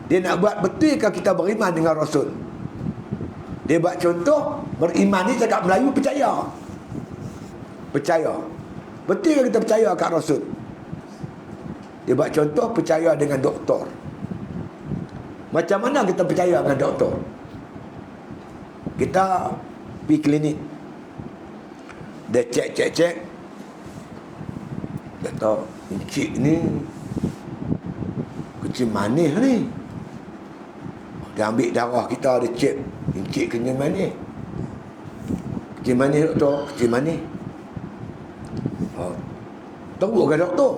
Dia nak buat betulkah kita beriman dengan Rasul. Dia buat contoh, beriman ni cakap Melayu percaya. Percaya. Betulkah kita percaya kat Rasul? Dia buat contoh percaya dengan doktor. Macam mana kita percaya dengan doktor? Kita pergi klinik. Dia cek. Dia tahu encik ni kencing manis ni. Dia ambil darah kita, dia cek encik kencing manis. Kencing manis doktor, kencing manis. Tahu ke doktor?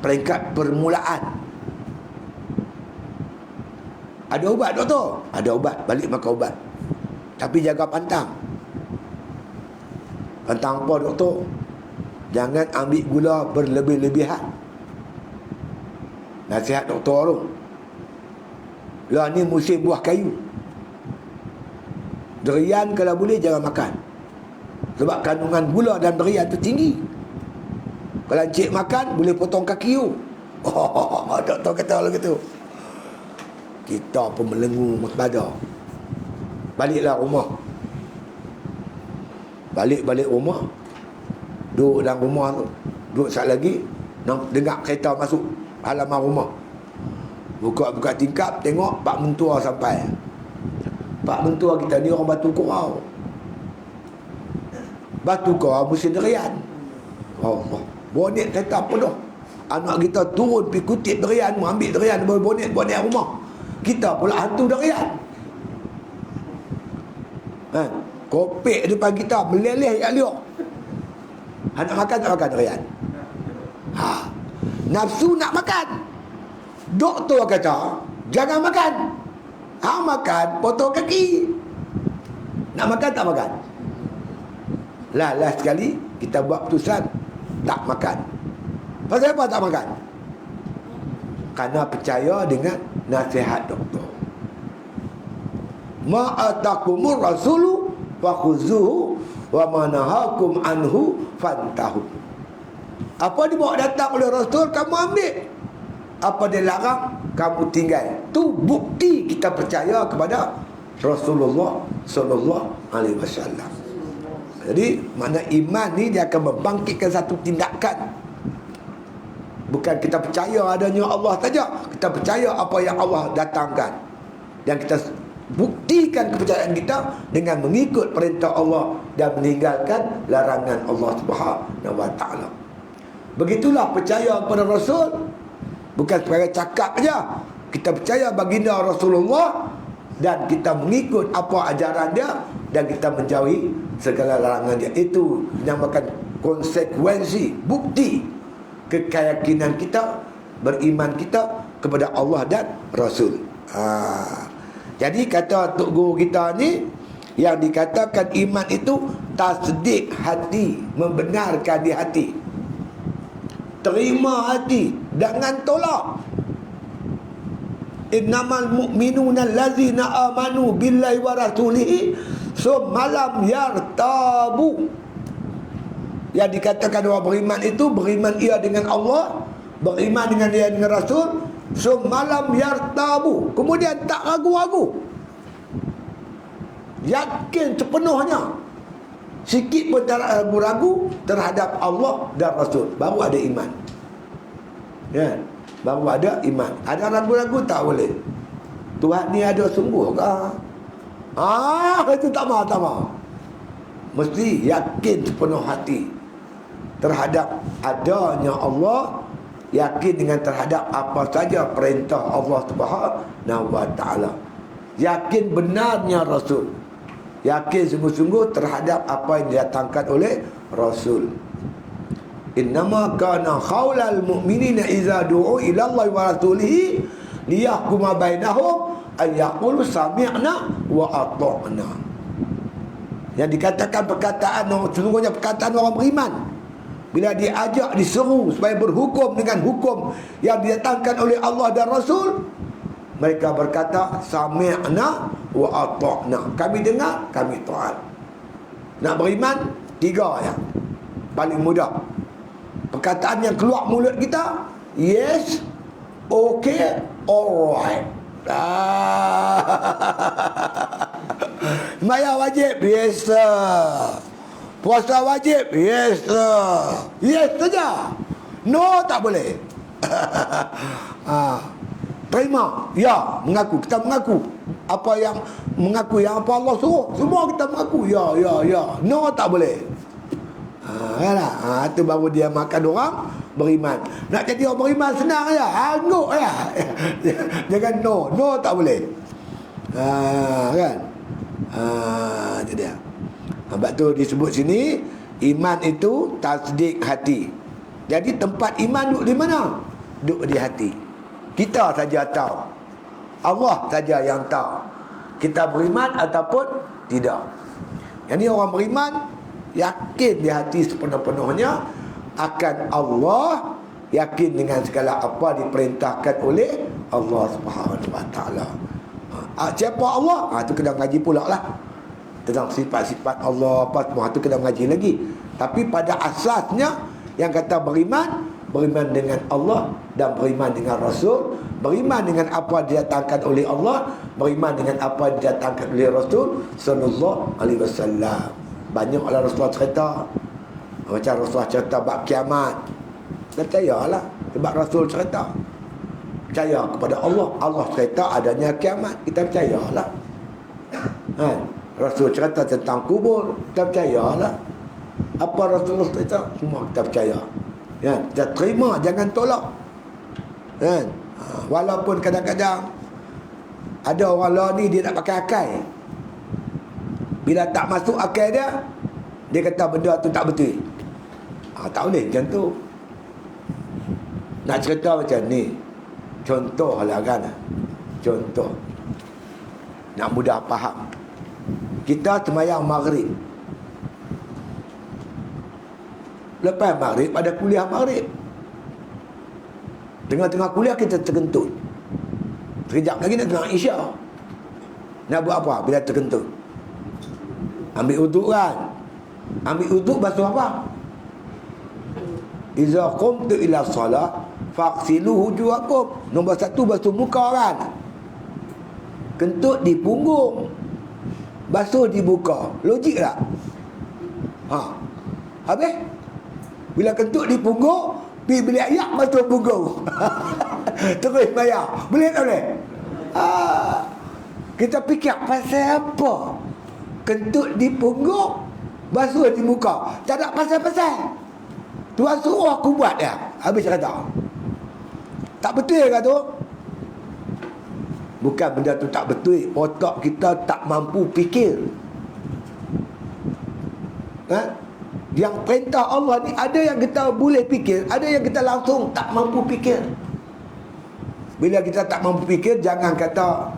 Peringkat permulaan. Ada ubat doktor? Ada ubat, balik makan ubat. Tapi jaga pantang. Pantang apa doktor? Jangan ambil gula berlebih-lebihan. Nasihat doktor tu. Lah ni musim buah kayu. Durian kalau boleh jangan makan. Sebab kandungan gula dalam durian tu tinggi. Kalau encik makan boleh potong kaki you. Doktor kata lagi tu. Kita pun melengu pada. Baliklah rumah. Balik rumah. Duduk dalam rumah tu. Duduk sat lagi. Dengar kereta masuk halaman rumah. Buka tingkap. Tengok Pak Mentua sampai. Pak Mentua kita ni orang Batu Korau. Batu Korau musim durian. Bonet kereta penuh. Anak kita turun pergi kutip durian. Ambil durian bonet rumah. Kita pula hantu durian. Kopek depan kita meleleh kat liuk. Nak makan tak makan durian? Nafsu nak makan. Doktor kata jangan makan. Makan potong kaki. Nak makan tak makan? Last sekali kita buat keputusan tak makan. Pasal apa tak makan? Kerana percaya dengan nasihat doktor. Ma atakumur rasulu fakhuzuhu wa manahakum anhu fantahu. Apa dibawa datang oleh Rasul kamu ambil. Apa dia larang kamu tinggal. Tu bukti kita percaya kepada Rasulullah sallallahu alaihi wasallam. Jadi makna iman ni dia akan membangkitkan satu tindakan. Bukan kita percaya adanya Allah saja, kita percaya apa yang Allah datangkan. Dan kita buktikan kepercayaan kita dengan mengikut perintah Allah dan meninggalkan larangan Allah Subhanahu wa taala. Begitulah percaya kepada Rasul. Bukan sebagai cakap saja. Kita percaya baginda Rasulullah dan kita mengikut apa ajaran dia dan kita menjauhi segala larangan dia. Itu dinamakan konsekuensi, bukti keyakinan kita, beriman kita kepada Allah dan Rasul. Jadi kata Tok Guru kita ni, yang dikatakan iman itu tasdik hati, membenarkan di hati, terima hati, jangan tolak. innamal mu'minuna allazina amanu billahi wa rasulihi summa lam yartabu. Yang dikatakan orang beriman itu beriman ia dengan Allah, beriman dengan dia dengan Rasul, summa lam yartabu, kemudian tak ragu-ragu, yakin sepenuhnya, sikit pun tak ragu-ragu terhadap Allah dan Rasul, baru ada iman. Ya, baru ada iman. Ada ragu-ragu tak boleh. Tuhan ni ada sungguh ke? Itu tak mau. Mesti yakin sepenuh hati terhadap adanya Allah, yakin dengan terhadap apa saja perintah Allah Subhanahu wa taala, yakin benarnya Rasul, yakin sungguh-sungguh terhadap apa yang didatangkan oleh Rasul. Innama kana qaulal mu'minina idza du'u ila Allah wa rasulihi liyahkuma bainahum ay yaqulu sami'na wa ata'na. Yang dikatakan perkataan, sesungguhnya perkataan orang beriman bila diajak, diseru supaya berhukum dengan hukum yang didatangkan oleh Allah dan Rasul, mereka berkata sami'na wa ata'na, kami dengar, kami taat. Nak beriman, tiga yang paling mudah. Perkataan yang keluar mulut kita, yes, okay, alright. Sembahyang wajib, yes sir. Puasa wajib, yes sir. Yes saja, no tak boleh. Terima, ya, mengaku, kita mengaku apa yang mengaku yang apa Allah suruh, semua kita mengaku, ya. No tak boleh. Itu baru dia makan orang beriman. Nak jadi orang beriman senang ya, angguk ya. Jangan no tak boleh. Kan? Itu dia. Sebab tu disebut sini iman itu tasdik hati. Jadi tempat iman duduk di mana? Duduk di hati. Kita saja tahu, Allah saja yang tahu kita beriman ataupun tidak. Jadi orang beriman yakin di hati sepenuh-penuhnya akan Allah, yakin dengan segala apa diperintahkan oleh Allah Subhanahu wa taala. Siapa Allah? Itu kena ngaji pula lah. Tentang sifat-sifat Allah apa semua itu kena ngaji lagi. Tapi pada asasnya yang kata beriman dengan Allah dan beriman dengan Rasul, beriman dengan apa didatangkan oleh Allah, beriman dengan apa didatangkan oleh Rasul sallallahu alaihi wasallam. Banyak lah Rasulullah cerita. Macam Rasulullah cerita bab kiamat, percayalah sebab Rasul cerita. Percaya kepada Allah, Allah cerita adanya kiamat, kita percayalah. Rasul cerita tentang kubur, kita percayalah. Apa Rasulullah cerita, semua kita percaya. Ya, kita terima, jangan tolak. Kan? Walaupun kadang-kadang ada orang lain ni dia nak pakai akal. Bila tak masuk akal dia, dia kata benda tu tak betul. Tak boleh macam tu. Nak cerita macam ni, contoh lah kan. Contoh nak mudah faham. Kita sembahyang maghrib. Lepas maghrib ada kuliah maghrib. Tengah-tengah kuliah kita terkentut. Sekejap lagi nak tengah isyak. Nak buat apa bila terkentut? Ambil uduk kan? Ambil uduk basuh apa? Iza qumtu ila salah faghsilu wujuhakum. Nombor satu basuh muka kan? Kentut di punggung, basuh di muka. Logik tak? Habis? Bila kentut di punggung, pergi beli ayak basuh punggung. Terus bayar. Boleh tak boleh? Kita fikir pasal apa? Kentut di punggung, basuh di muka. Tak ada pasal-pasal. Tuhan suruh aku buat dia. Habis kata. Tak betul ke tu? Bukan benda tu tak betul. Otak kita tak mampu fikir. Yang perintah Allah ni ada yang kita boleh fikir, ada yang kita langsung tak mampu fikir. Bila kita tak mampu fikir, jangan kata,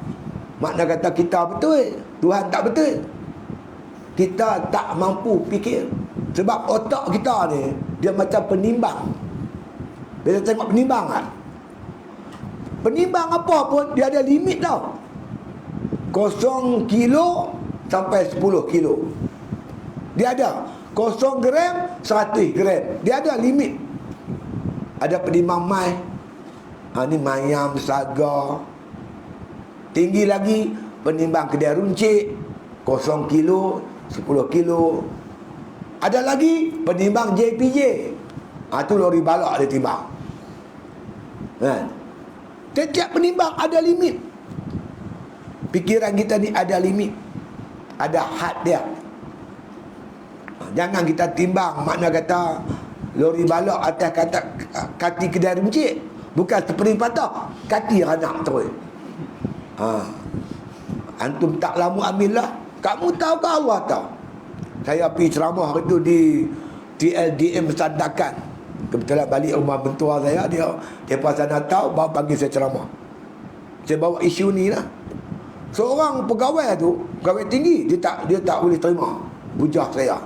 makna kata kita betul, Tuhan tak betul. Kita tak mampu fikir. Sebab otak kita ni, dia macam penimbang. Bila tengok penimbang kan, Penimbang apa pun dia ada limit tau. 0 kilo sampai 10 kilo. Dia ada 0 gram, 100 gram. Dia ada limit. Ada penimbang mai. Ni mayam, saga. Tinggi lagi penimbang kedai runcit, 0 kilo, 10 kilo. Ada lagi penimbang JPJ. Tu lori balak dia timbang. Kan? Setiap penimbang ada limit. Fikiran kita ni ada limit. Ada had dia. Jangan kita timbang makna kata lori balak atas kaki kedai runcit. Bukan seperti patah, kaki anak terus. Antum tak lama ambillah. Kamu tahu ke Allah tahu? Saya pergi ceramah hari tu di TLDM Sandakan. Kebetulan balik rumah mentua saya, dia pasal Natal bawa panggil saya ceramah. Saya bawa isu ni lah. Seorang pegawai tu, pegawai tinggi, dia tak boleh terima bujah saya.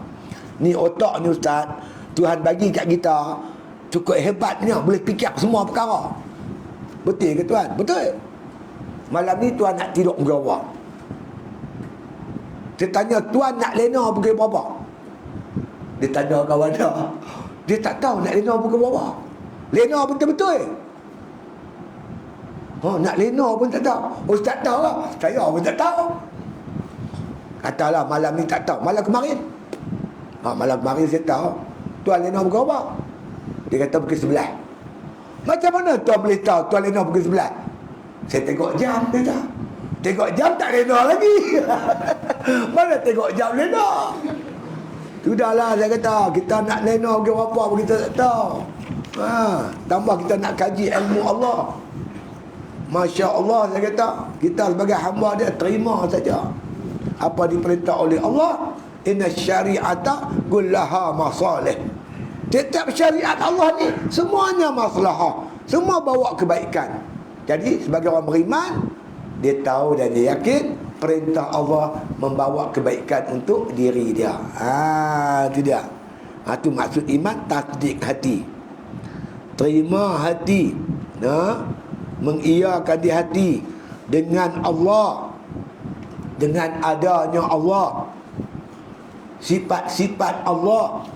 Ni otak ni ustaz, Tuhan bagi kat kita cukup hebatnya, boleh fikir semua perkara. Betul ke tuan? Betul. Malam ni tuan nak tidur pukul berapa? Dia tanya, tuan nak lena pukul berapa? Dia tanya kawan dia. Dia tak tahu nak lena pukul berapa. Lena betul-betul. Nak lena pun tak tahu. Ustaz tahu lah. Saya pun tak tahu. Katalah malam ni tak tahu. Malam kemarin. Malam kemarin saya tahu. Tuan lena pukul berapa? Dia kata pukul 11. Macam mana tuan boleh tahu tuan lena pukul 11? Saya tengok jam, dia kata. Tengok jam tak lena lagi. Mana tengok jam lena? Sudahlah saya kata, kita nak lena pukul berapa pun kita tak tahu. Tambah kita nak kaji ilmu Allah. Masya Allah saya kata, kita sebagai hamba dia terima saja apa diperintah oleh Allah. Inna syari'ata kullaha masalih. Setiap syariat Allah ni semuanya maslahah, semua bawa kebaikan. Jadi sebagai orang beriman, dia tahu dan dia yakin perintah Allah membawa kebaikan untuk diri dia. Itu dia. Itu maksud iman, tasdik hati. Terima hati. Mengiyakan di hati dengan Allah, dengan adanya Allah, sifat-sifat Allah,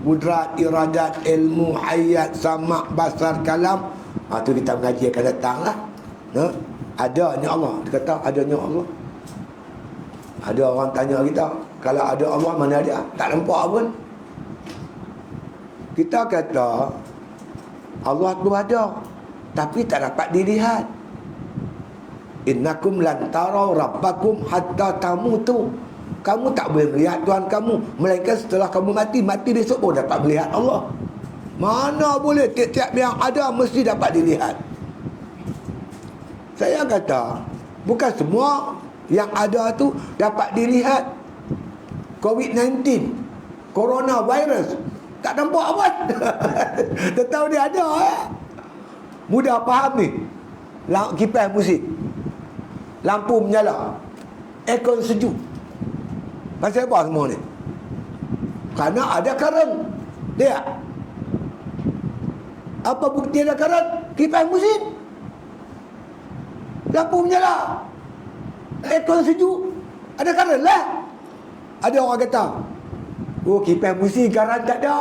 kudrat, iradat, ilmu, hayat, sama', basar, kalam. Itu kita mengaji akan datang lah. Adanya Allah. Dia kata adanya Allah. Ada orang tanya kita, kalau ada Allah mana dia? Tak nampak pun. Kita kata Allah tu ada, tapi tak dapat dilihat. Innakum lan tarau rabbakum hatta tamutu. Kamu tak boleh melihat Tuhan kamu melainkan setelah kamu mati. Mati besok pun dapat melihat Allah. Mana boleh, tiap-tiap yang ada mesti dapat dilihat. Saya kata bukan semua yang ada tu dapat dilihat. COVID-19, coronavirus, tak nampak apa. Tahu dia ada. Mudah faham ni. Kipas muzik, lampu menyala, aircon sejuk. Pasal apa semua ni? Kerana ada current. Dia apa bukti ada current? Kipas muzik, lampu menyala, aircon sejuk, ada current lah. Ada orang kata, oh kipas muzik current tak ada.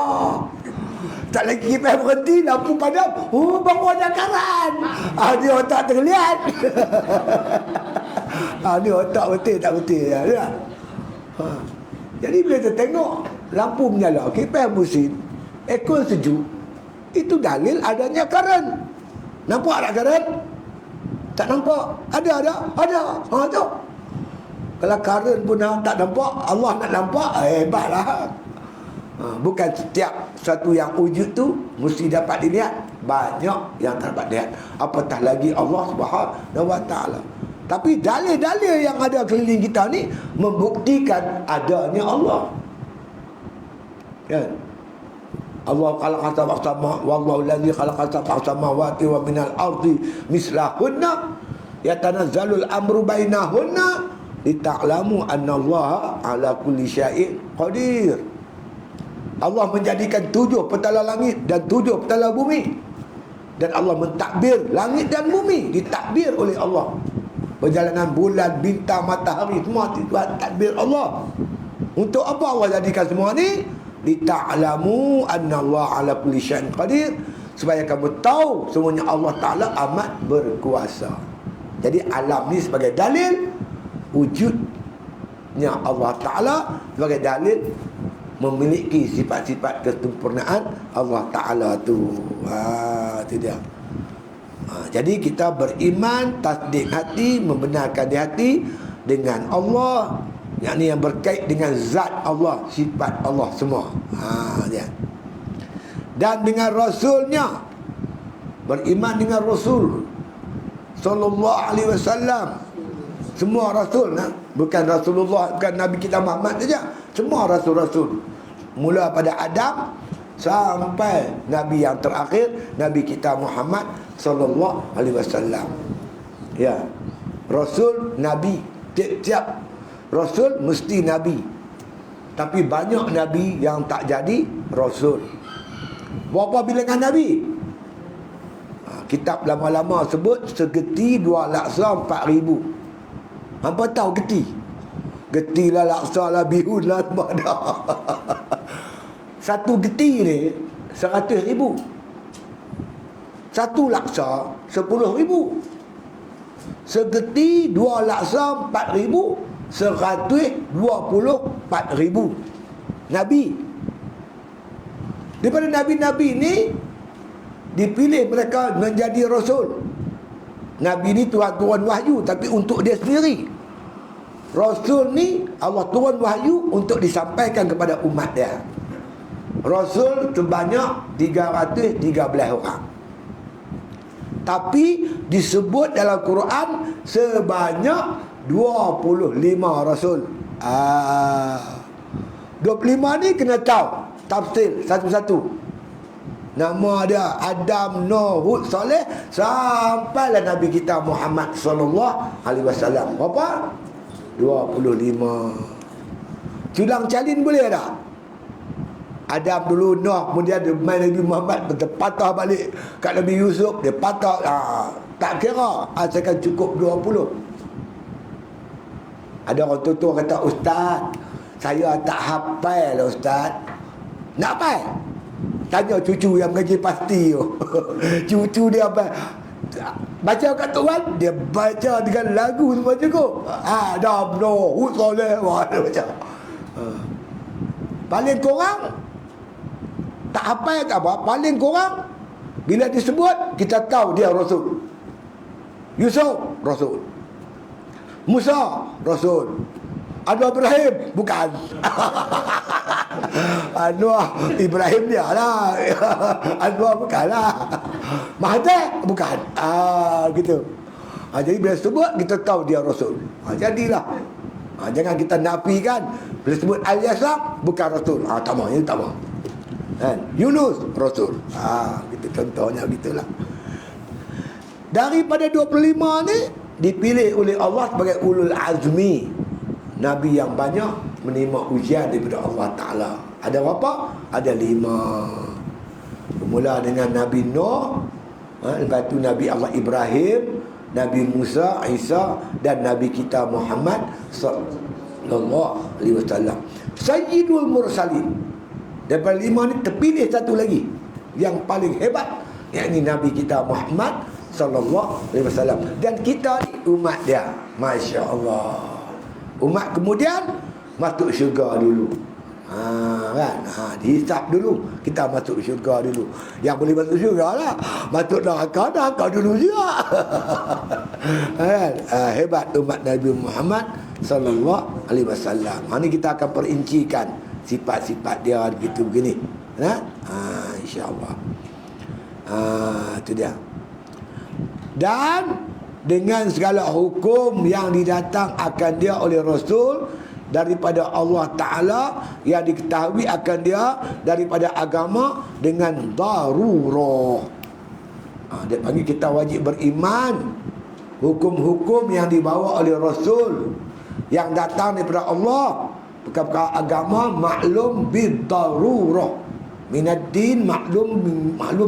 Tak lagi kipas berhenti, lampu padam, oh baru ada current. Dia otak terlihat. Dia otak betul tak betul ya. Jadi bila kita tengok lampu menyala, kipas muzik, aircon sejuk, itu dalil adanya current. Nampak tak current? Tak nampak. Ada. Tu. Kalau current pun tak nampak, Allah nak nampak, hebatlah. Bukan setiap satu yang wujud tu mesti dapat dilihat. Banyak yang tak dapat dilihat. Apatah lagi Allah Subhanahu Wa Taala. Tapi dalil-dalil yang ada keliling kita ni membuktikan adanya Allah. Kan? Allah khalaqa sab'a samawati, wallahu allazi khalaqa sab'a samawati wa minal ardi mislahunna yatanazzalul amru bainahunna lita'lamu annallaha ala kulli syai'in qadir. Allah menjadikan 7 petala langit dan 7 petala bumi Dan Allah mentadbir langit dan bumi, ditakbir oleh Allah. Perjalanan bulan, bintang, matahari, semua takbir Allah. Untuk apa Allah jadikan semua ni? Lita'lamu anna Allah ala kulli syai'in qadir, supaya kamu tahu semuanya Allah Ta'ala amat berkuasa. Jadi alam ni sebagai dalil wujudnya Allah Ta'ala, sebagai dalil memiliki sifat-sifat kesempurnaan Allah Ta'ala tu. Itu dia. Jadi kita beriman, tasdik hati, membenarkan di hati dengan Allah, yakni yang berkait dengan zat Allah, sifat Allah semua. Dia. Dan dengan Rasulnya, beriman dengan Rasul sallallahu alaihi wasallam. Semua Rasul, bukan Rasulullah, bukan Nabi kita Muhammad saja. Semua Rasul-Rasul, mula pada Adam sampai Nabi yang terakhir, Nabi kita Muhammad sallallahu alaihi wasallam. Ya, Rasul, Nabi, tiap-tiap Rasul mesti Nabi. Tapi banyak Nabi yang tak jadi Rasul. Berapa bilangan Nabi? Kitab lama-lama sebut segeti 2 laksa 4,000. Hampa tahu geti? Geti lah, laksa lah, bihun lah, semua dah. Satu geti ni 100,000. Satu laksa 10,000. Segeti 2 laksa 4,000, 124,000 Nabi. Daripada Nabi-Nabi ni dipilih mereka menjadi Rasul. Nabi ni Tuhan turun wahyu, tapi untuk dia sendiri. Rasul ni Allah turun wahyu untuk disampaikan kepada umat dia. Rasul sebanyak 313 orang. Tapi disebut dalam Quran sebanyak 25 Rasul. 25 ni kena tahu tafsir satu-satu. Nama dia Adam, Nuh, Hud, Saleh, sampailah Nabi kita Muhammad sallallahu alaihi wasallam. Berapa? 25. Culang calin boleh tak? Adam dulu, Nuh, kemudian dia main Nabi Muhammad, dia patah balik kat Nabi Yusuf, dia patah. Tak kira, asalkan cukup 20. Ada orang tua kata, Ustaz, saya tak hafal lah Ustaz. Nak hafal? Tanya cucu yang mengaji pasti tu. Cucu dia apa? Baca kat Tuhan, dia baca dengan lagu semua cukup. Dah bro, Saleh, dia baca. Paling kurang tak hafal tak apa, paling kurang bila disebut kita tahu dia Rasul. Yusuf Rasul, Musa Rasul, Anwar Ibrahim bukan. Anwar Ibrahim dia lah. Anwar bukan lah. Mahathir bukan. Gitu. Jadi bila sebut kita tahu dia Rasul. Jadilah. Jangan kita nafikan. Bila sebut Al-Yasam bukan Rasul. Tak mau, ini tak mau. Yunus Rasul. Gitu contohnya gitulah. Daripada 25 ni dipilih oleh Allah sebagai ulul azmi, Nabi yang banyak menerima ujian daripada Allah Ta'ala. Ada berapa? Ada 5. Bermula dengan Nabi Nuh, lepas tu Nabi Allah Ibrahim, Nabi Musa, Isa, dan Nabi kita Muhammad sallallahu alaihi wasallam, Sayyidul Mursalin. Daripada 5 ni terpilih satu lagi yang paling hebat, yakni Nabi kita Muhammad sallallahu alaihi wasallam. Dan kita ni umat dia. Masya Allah. Umat kemudian masuk syurga dulu. Kan? Dihisap dulu. Kita masuk syurga dulu. Yang boleh masuk syurga lah. Masuk neraka dulu juga. Kan? Hebat umat Nabi Muhammad sallallahu alaihi wasallam. Ini kita akan perincikan sifat-sifat dia begitu begini. InsyaAllah. Itu dia. Dan dengan segala hukum yang didatang akan dia oleh Rasul daripada Allah Ta'ala, yang diketahui akan dia daripada agama dengan darurah. Dia panggil kita wajib beriman hukum-hukum yang dibawa oleh Rasul yang datang daripada Allah, perkara agama maklum bidarurah, Minad din maklum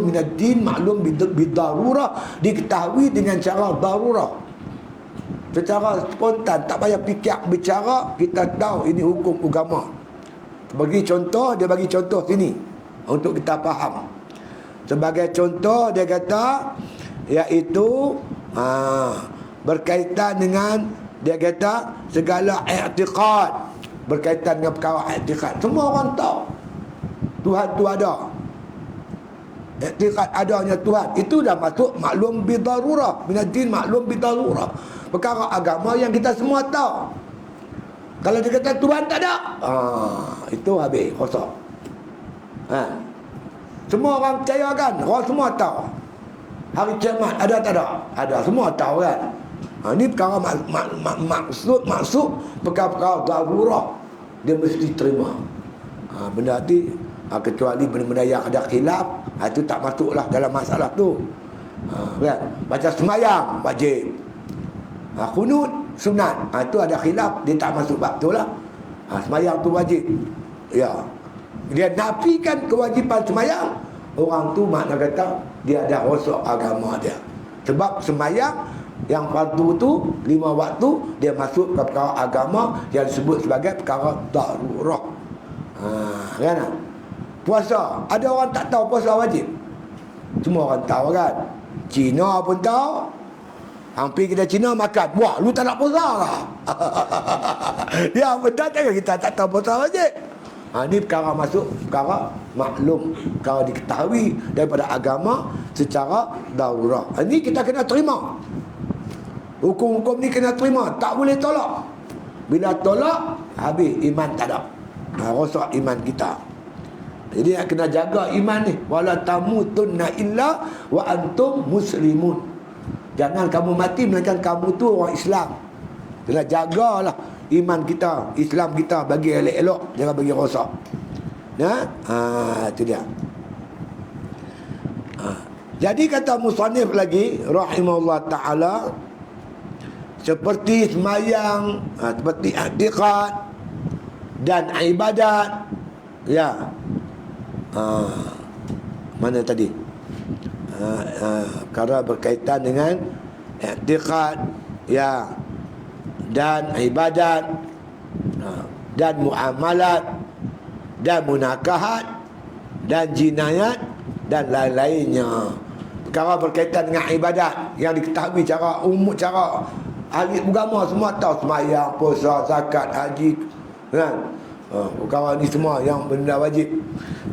minad din maklum bidarurah, diketahui dengan cara darurah. Secara spontan, tak payah fikir bicara, kita tahu ini hukum agama. Bagi contoh, dia bagi contoh sini untuk kita faham. Sebagai contoh dia kata, iaitu berkaitan dengan, dia kata segala i'tiqad, berkaitan dengan perkara i'tiqad. Semua orang tahu Tuhan tu ada, i'tiqad adanya Tuhan, itu dah masuk maklum bidarurah. Minad din maklum bidarurah, perkara agama yang kita semua tahu. Kalau dia kata Tuhan tak ada, itu habis, kosong. Semua orang percaya kan, orang semua tahu. Hari kiamat ada tak ada? Ada, semua tahu kan. Ini perkara maksud perkara-perkara darurah, dia mesti terima. Benda ni kecuali benda-benda yang ada khilaf, itu tak masuklah dalam masalah tu. Kan? Baca semayang wajib, kunut sunat, itu ada khilaf, dia tak masuk bab tu lah. Semayang tu wajib. Ya, dia nafikan kewajipan semayang, orang tu makna kata dia ada rosak agama dia. Sebab semayang yang fardu tu 5 waktu, dia masuk ke perkara agama yang disebut sebagai perkara darurah. Kan? Puasa, ada orang tak tahu puasa wajib? Semua orang tahu kan? Cina pun tahu. Hampir kita Cina makan, wah lu tak nak puasa lah. Ya betul, jangan kita tak tahu puasa wajib. Ini perkara masuk perkara maklum, perkara diketahui daripada agama secara darurah. Ini kita kena terima. Hukum-hukum ni kena terima, tak boleh tolak. Bila tolak, habis iman tak ada. Rosak iman kita. Jadi nak kena jaga iman ni. Wala tamutunna illa wa antum muslimun. Jangan kamu mati melainkan kamu tu orang Islam. Kena jagalah iman kita, Islam kita, bagi elok-elok, jangan bagi rosak. Itu dia. Jadi kata musannif lagi rahimahullah taala, seperti semayang, seperti i'tiqad dan ibadat, ya. Mana tadi? Perkara berkaitan dengan i'tiqad, ya, dan ibadat, dan muamalat, dan munakahat, dan jinayat, dan lain-lainnya. Perkara berkaitan dengan ibadat yang diketahui cara umum, cara ahli agama semua tahu, sembahyang, puasa, zakat, haji, kan? Perkara ni semua yang benda wajib.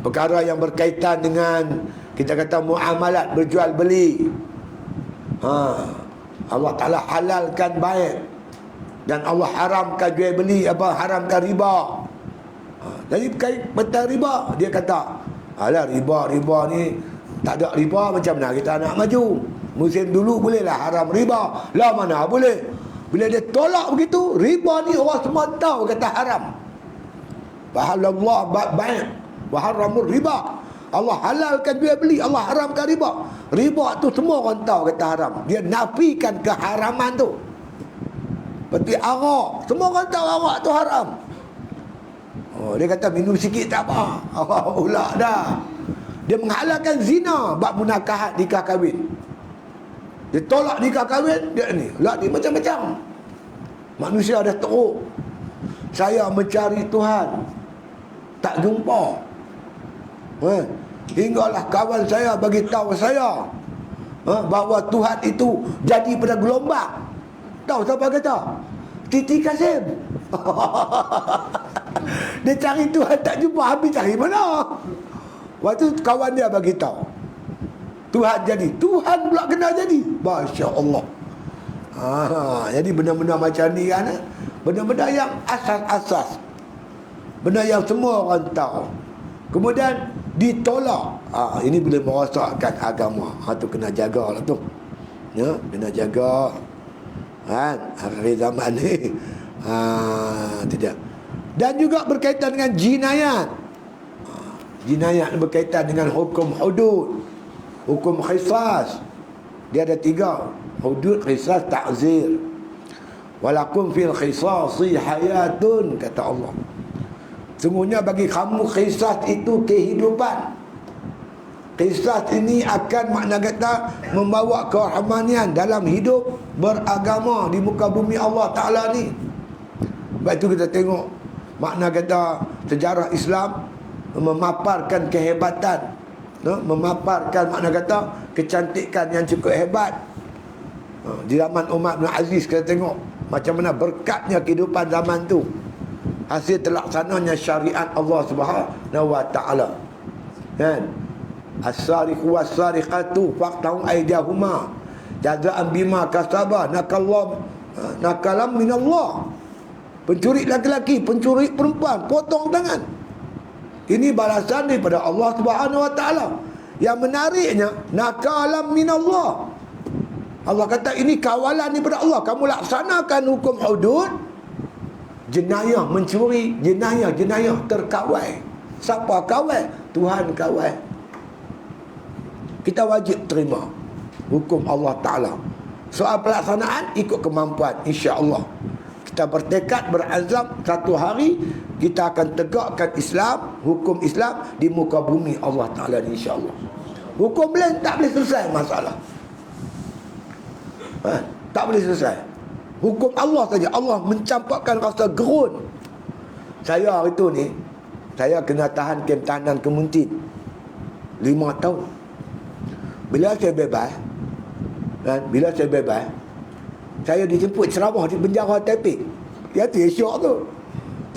Perkara yang berkaitan dengan, kita kata muamalat, berjual beli, Allah Ta'ala halalkan baik, dan Allah haramkan jual beli, haramkan riba. Jadi tentang riba, dia kata, alah riba ni tak ada riba, macam mana kita nak maju? Musim dulu bolehlah haram riba, lah mana boleh. Bila dia tolak begitu, riba ni orang semua tahu kata haram. Fahalallah baik wa haramur riba. Allah halalkan jual beli, Allah haramkan riba. Riba tu semua orang tahu kata haram. Dia nafikan keharaman tu. Seperti arak, semua orang tahu arak tu haram. Dia kata minum sikit tak apa. Allah pula dah. Dia menghalalkan zina, bab munakahat, nikah kahwin. Dia tolak nikah kahwin, dia ni. Lah ni macam-macam. Manusia dah teruk. Saya mencari Tuhan, tak jumpa. Hinggalah kawan saya bagi tahu saya bahawa Tuhan itu jadi pada gelombang. Tahu siapa kata? Titi Kasim. Dia cari Tuhan tak jumpa, habis cari mana? Waktu kawan dia bagi tahu, Tuhan jadi. Tuhan pula kena jadi. Masya Allah. Jadi benda-benda macam ni kan, benda-benda yang asas-asas, benda yang semua orang tahu, kemudian ditolak. Ini boleh merosakkan agama. Tu kena jagalah tu. Ya, kena jaga. Kan akhir zaman ni. Tidak. Dan juga berkaitan dengan jinayat. Jinayat berkaitan dengan hukum hudud, hukum qisas. Dia ada 3: hudud, qisas, ta'zir. Walakum fil qisasi hayatun, kata Allah. Sungguhnya bagi kamu qisas itu kehidupan. Qisas ini akan makna kata membawa kerohmanian dalam hidup beragama di muka bumi Allah Ta'ala ni. Sebab itu kita tengok makna kata sejarah Islam memaparkan kehebatan, memaparkan makna kata kecantikan yang cukup hebat. Di zaman Umar bin Aziz kita tengok macam mana berkatnya kehidupan zaman tu, hasil terlaksananya syariat Allah Subhanahu wa Ta'ala. Kan? As-sariqu was-sariqatu faqta'u aydiyahuma jazaan bima kasaba nakalam minallah. Pencuri laki-laki, pencuri perempuan, potong tangan. Ini balasan daripada Allah Subhanahu wa Ta'ala. Yang menariknya, nakalam minallah. Allah kata ini kawalan daripada Allah. Kamu laksanakan hukum hudud, jenayah mencuri, jenayah terkawal. Siapa kawal? Tuhan kawal. Kita wajib terima hukum Allah Ta'ala. Soal pelaksanaan ikut kemampuan, insya-Allah. Kita bertekad, berazam satu hari kita akan tegakkan Islam, hukum Islam di muka bumi Allah Ta'ala, insya-Allah. Hukum lain tak boleh selesai masalah. Tak boleh selesai. Hukum Allah saja. Allah mencampakkan rasa gerun. Saya hari tu ni, saya kena tahan kem tahanan Kemuntin 5 tahun. Bila saya bebas, saya dijemput ceramah di penjara Taiping. Ya tu syok tu.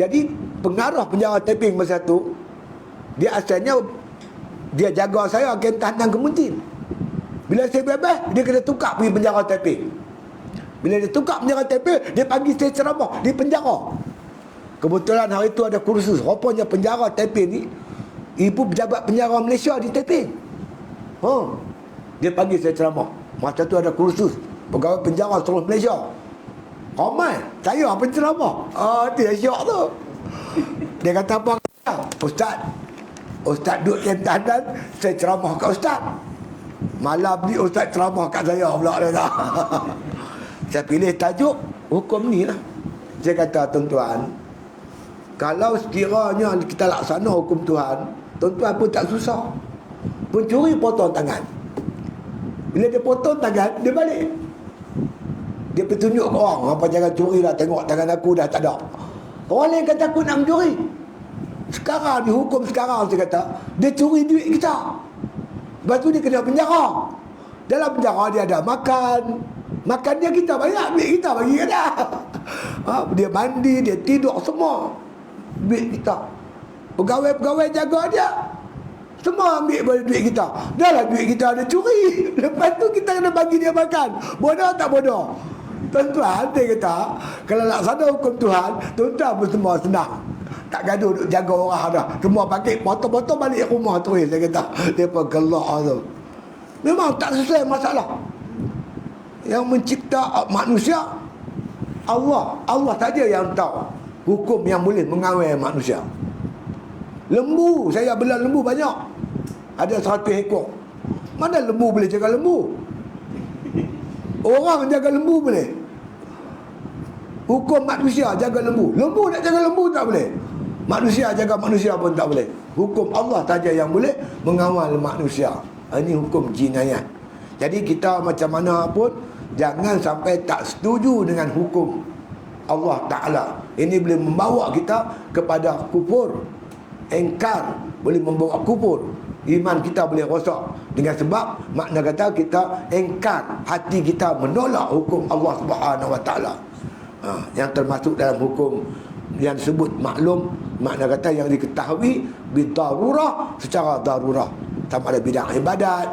Jadi pengarah penjara Taiping masa tu, dia asalnya dia jaga saya kem tahanan Kemuntin. Bila saya bebas, dia kena tukar pergi penjara Taiping. Bila dia tukar penjara Taiping, dia panggil saya ceramah di penjara. Kebetulan hari itu ada kursus. Rupanya penjara Taiping ni, ibu pejabat penjara Malaysia di Taiping. Dia panggil saya ceramah. Masa tu ada kursus pegawai penjara seluruh Malaysia. Ramai. Saya penceramah. Dia syok tu. Dia kata apa? Ustaz duduk yang tahanan, saya ceramah kat Ustaz. Malam ni Ustaz ceramah kat saya pula. Saya pilih tajuk hukum ni lah. Saya kata, tuan-tuan, kalau sekiranya kita laksana hukum Tuhan, tuan-tuan pun tak susah. Pencuri potong tangan. Bila dia potong tangan, dia balik. Dia bertunjuk ke orang, apa jangan curi lah, tengok tangan aku dah tak ada. Orang lain kata aku nak mencuri. Sekarang ni, hukum sekarang saya kata, dia curi duit kita. Lepas tu dia kena penjara. Dalam penjara dia ada makan. Makan dia kita bayar, duit kita bagi dia. Dia mandi, dia tidur, semua duit kita. Pegawai-pegawai jaga dia, semua ambil duit kita. Dah lah duit kita ada curi. Lepas tu kita kena bagi dia makan. Bodoh tak bodoh? Tuan-tuan, dia kata, kalau laksana hukum Tuhan, tuan-tuan pun semua senang. Tak gaduh duk jaga orang dah. Semua pakai potong-potong balik rumah tu. Saya kata, dia pun gelak tu. Memang tak selesai masalah. Yang mencipta manusia, Allah saja yang tahu hukum yang boleh mengawal manusia. Lembu, saya bela lembu banyak. Ada 100 ekor. Mana lembu boleh jaga lembu? Orang jaga lembu boleh. Hukum manusia jaga lembu. Lembu nak jaga lembu tak boleh. Manusia jaga manusia pun tak boleh. Hukum Allah saja yang boleh mengawal manusia. Ini hukum jinayat. Jadi kita macam mana pun jangan sampai tak setuju dengan hukum Allah Ta'ala. Ini boleh membawa kita kepada kufur. Engkar boleh membawa kufur. Iman kita boleh rosak. Dengan sebab makna kata kita engkar, hati kita menolak hukum Allah Subhanahu Wa Ta'ala. Yang termasuk dalam hukum yang disebut maklum, makna kata yang diketahui bidarurah, secara darurah, sama ada bidang ibadat,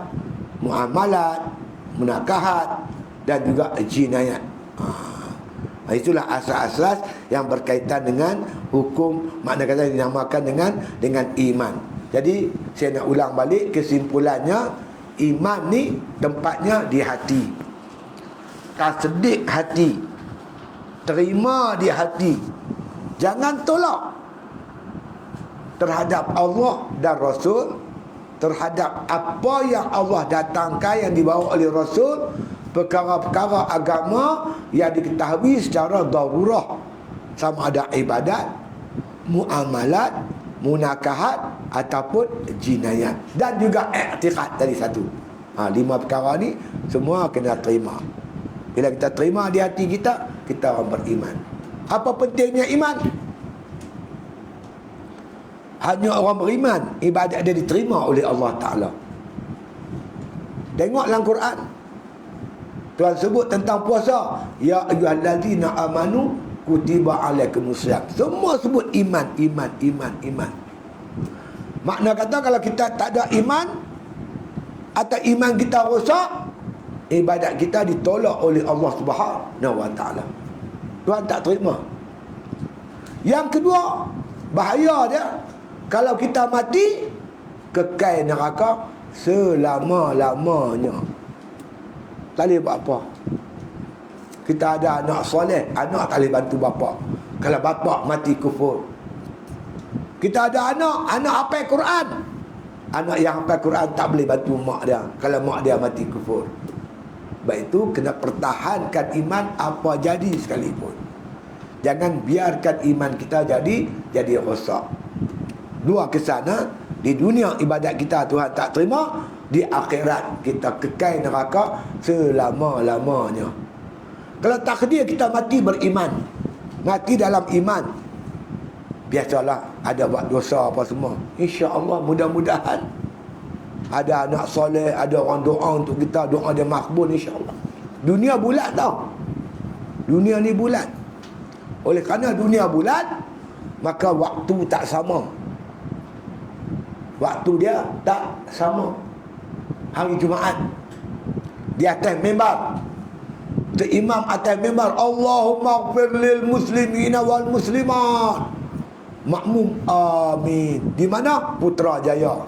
muamalat, munakahat dan juga jinayat. Itulah asas-asas yang berkaitan dengan hukum, makna kata dinamakan dengan iman. Jadi saya nak ulang balik kesimpulannya, iman ni tempatnya di hati. Tasdik hati, terima di hati. Jangan tolak terhadap Allah dan Rasul, terhadap apa yang Allah datangkan yang dibawa oleh Rasul, perkara-perkara agama yang diketahui secara darurah, sama ada ibadat, muamalat, munakahat ataupun jinayat, dan juga i'tiqad tadi satu. 5 perkara ni semua kena terima. Bila kita terima di hati kita, kita orang beriman. Apa pentingnya iman? Hanya orang beriman ibadat dia diterima oleh Allah Ta'ala. Tengok dalam Quran, Tuhan sebut tentang puasa, ya ayyuhallazina amanu kutiba alaikumusiyam. Semua sebut iman, iman, iman, iman. Makna kata kalau kita tak ada iman atau iman kita rosak, ibadat kita ditolak oleh Allah Subhanahu wa taala. Tuhan tak terima. Yang kedua, bahaya dia kalau kita mati kekal neraka selama-lamanya. Tak boleh buat apa. Kita ada anak soleh, anak tak boleh bantu bapa. Kalau bapa mati kufur. Kita ada anak hafal Quran. Anak yang hafal Quran tak boleh bantu mak dia kalau mak dia mati kufur. Sebab itu kena pertahankan iman apa jadi sekalipun. Jangan biarkan iman kita jadi rosak. Dua kesana, di dunia ibadat kita Tuhan tak terima, di akhirat kita kekal neraka selama-lamanya. Kalau takdir kita mati beriman, mati dalam iman, biasalah ada buat dosa apa semua, insya-Allah mudah-mudahan ada anak soleh, ada orang doa untuk kita, doa dia makbul insya-Allah. Dunia bulat tau. Dunia ni bulat. Oleh kerana dunia bulat, maka waktu tak sama. Waktu dia tak sama. Hari Jumaat di atas mimbar, imam atas mimbar, Allahumma ighfir lil muslimina wal muslimat. Makmum amin. Di mana? Putrajaya,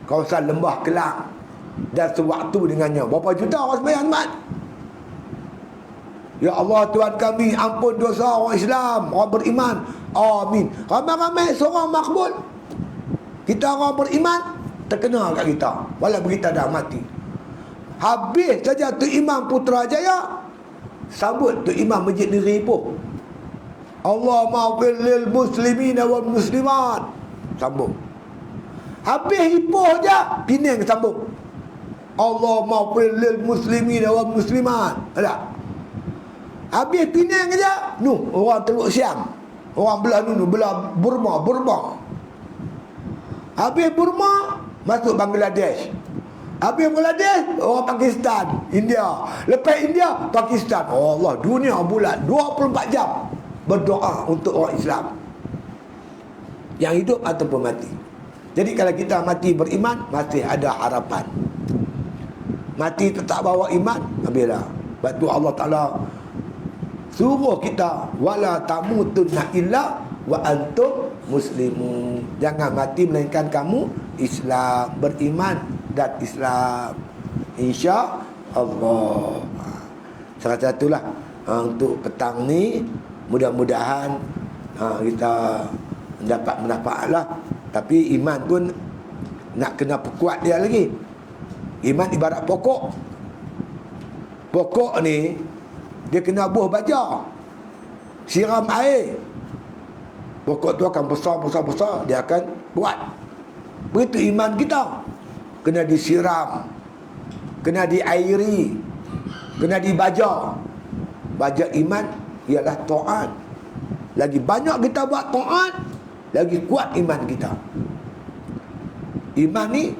kawasan Lembah Kelang. Dan sewaktu dengannya berapa juta orang sembahyang Jumaat. Ya Allah Tuhan kami, ampun dosa orang Islam, orang beriman. Amin. Ramai-ramai seorang makbul. Kita orang beriman terkena kat kita walaupun kita dah mati. Habis saja tu imam Putrajaya, sambut tu imam Masjid Negeri Ipoh, Allahumma ighfir lil muslimina wal muslimat, sambung. Habis Ipoh je, Penang sambung, Allahumma ighfir lil muslimina wal muslimat. Ada. Habis Penang je, orang Teluk Siam, orang belah belah Burma. Habis Burma, masuk Bangladesh. Habis Bangladesh, orang Pakistan, India. Lepas India, Pakistan. Oh Allah, dunia bulat 24 jam berdoa untuk orang Islam yang hidup ataupun mati. Jadi kalau kita mati beriman, masih ada harapan. Mati tetap bawa iman, habislah. Sebab tu Allah Ta'ala suruh kita, wala tamutunna illa wa antum muslimun. Jangan mati melainkan kamu Islam, beriman dan Islam, insya-Allah. Salah satulah untuk petang ni, mudah-mudahan kita dapat manfaatlah. Tapi iman pun nak kena perkuat dia lagi. Iman ibarat pokok. Pokok ni dia kena buah baja, siram air, pokok tu akan besar, dia akan kuat. Begitu iman kita, kena disiram, kena diairi, kena dibaja. Baja iman ialah taat. Lagi banyak kita buat taat, lagi kuat iman kita. Iman ni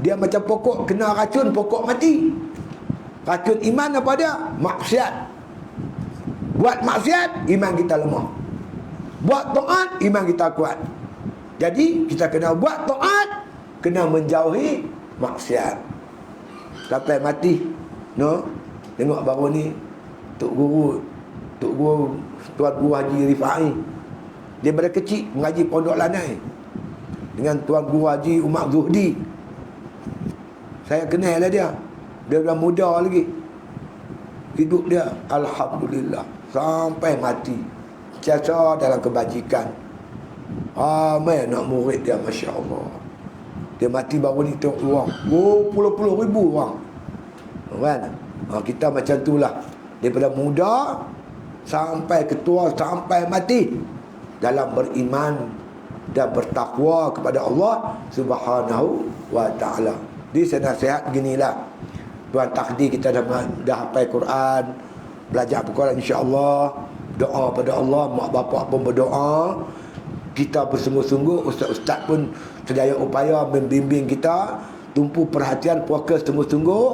dia macam pokok kena racun, pokok mati. Racun iman apa dia? Maksiat. Buat maksiat, iman kita lemah. Buat taat, iman kita kuat. Jadi kita kena buat taat, kena menjauhi maksiat sampai mati. Tengok baru ni Tok Guru Tuan Guru Haji Rifai, dia pada kecil mengaji Pondok Lanai dengan Tuan Guru Haji Umar Zuhdi. Saya kenal lah dia. Dia dah muda lagi. Hidup dia alhamdulillah sampai mati, jasa dalam kebajikan. Ramai anak murid dia, Masya Allah. Dia mati baru ni tengok orang, puluh-puluh ribu orang, kan? Kita macam tu lah, daripada muda sampai ketua, sampai mati dalam beriman, dan bertakwa kepada Allah Subhanahu wa ta'ala. Di nasihat ginilah. Tuan takdir kita dah hafal Quran, belajar Al-Quran, insya-Allah, doa pada Allah, mak bapak pun berdoa, kita bersungguh-sungguh, ustaz-ustaz pun sedaya upaya membimbing kita, tumpu perhatian, fokus sungguh-sungguh.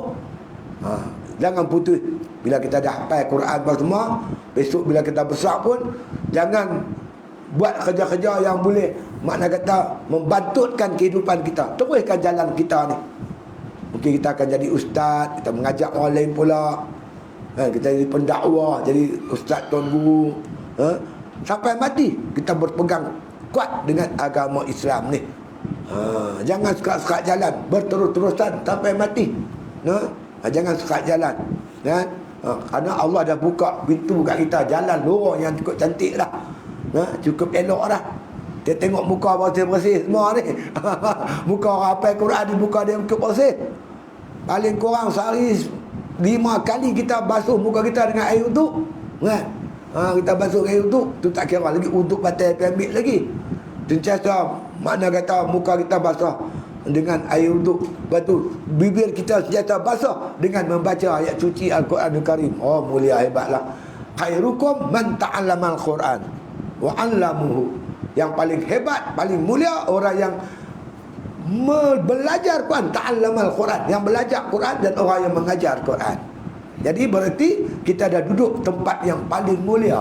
Jangan putus. Bila kita dah hafal Quran semua, besok bila kita besar pun jangan buat kerja-kerja yang boleh makna kata membantutkan kehidupan kita. Teruskan jalan kita ni. Mungkin kita akan jadi ustaz, kita mengajak orang lain pula. Kita jadi pendakwah, jadi ustaz, tuan guru. Sampai mati kita berpegang kuat dengan agama Islam ni. Jangan sekat-sekat jalan, berterus-terusan sampai mati. Jangan sekat jalan. Kerana Allah dah buka pintu kat kita, jalan lorong yang cukup cantik dah. Cukup elok dah. Dia tengok muka bersih-bersih semua ni. Muka orang hafal Quran dibuka dia cukup bersih. Paling kurang sehari 5 kali kita basuh muka kita dengan air uduk. Kita basuh dengan air uduk, tu tak kira lagi untuk batal ambil lagi. Sentiasa makna kata muka kita basah dengan air uduk. Lepas tu bibir kita sentiasa basah dengan membaca ayat suci Al-Quranul Karim. Oh, mulia, hebatlah. Khairukum man ta'allamal Quran wa 'allamuhu. Yang paling hebat, paling mulia orang yang belajar Quran, ta'allamal Quran, yang belajar Quran, dan orang yang mengajar Quran. Jadi berarti kita dah duduk tempat yang paling mulia,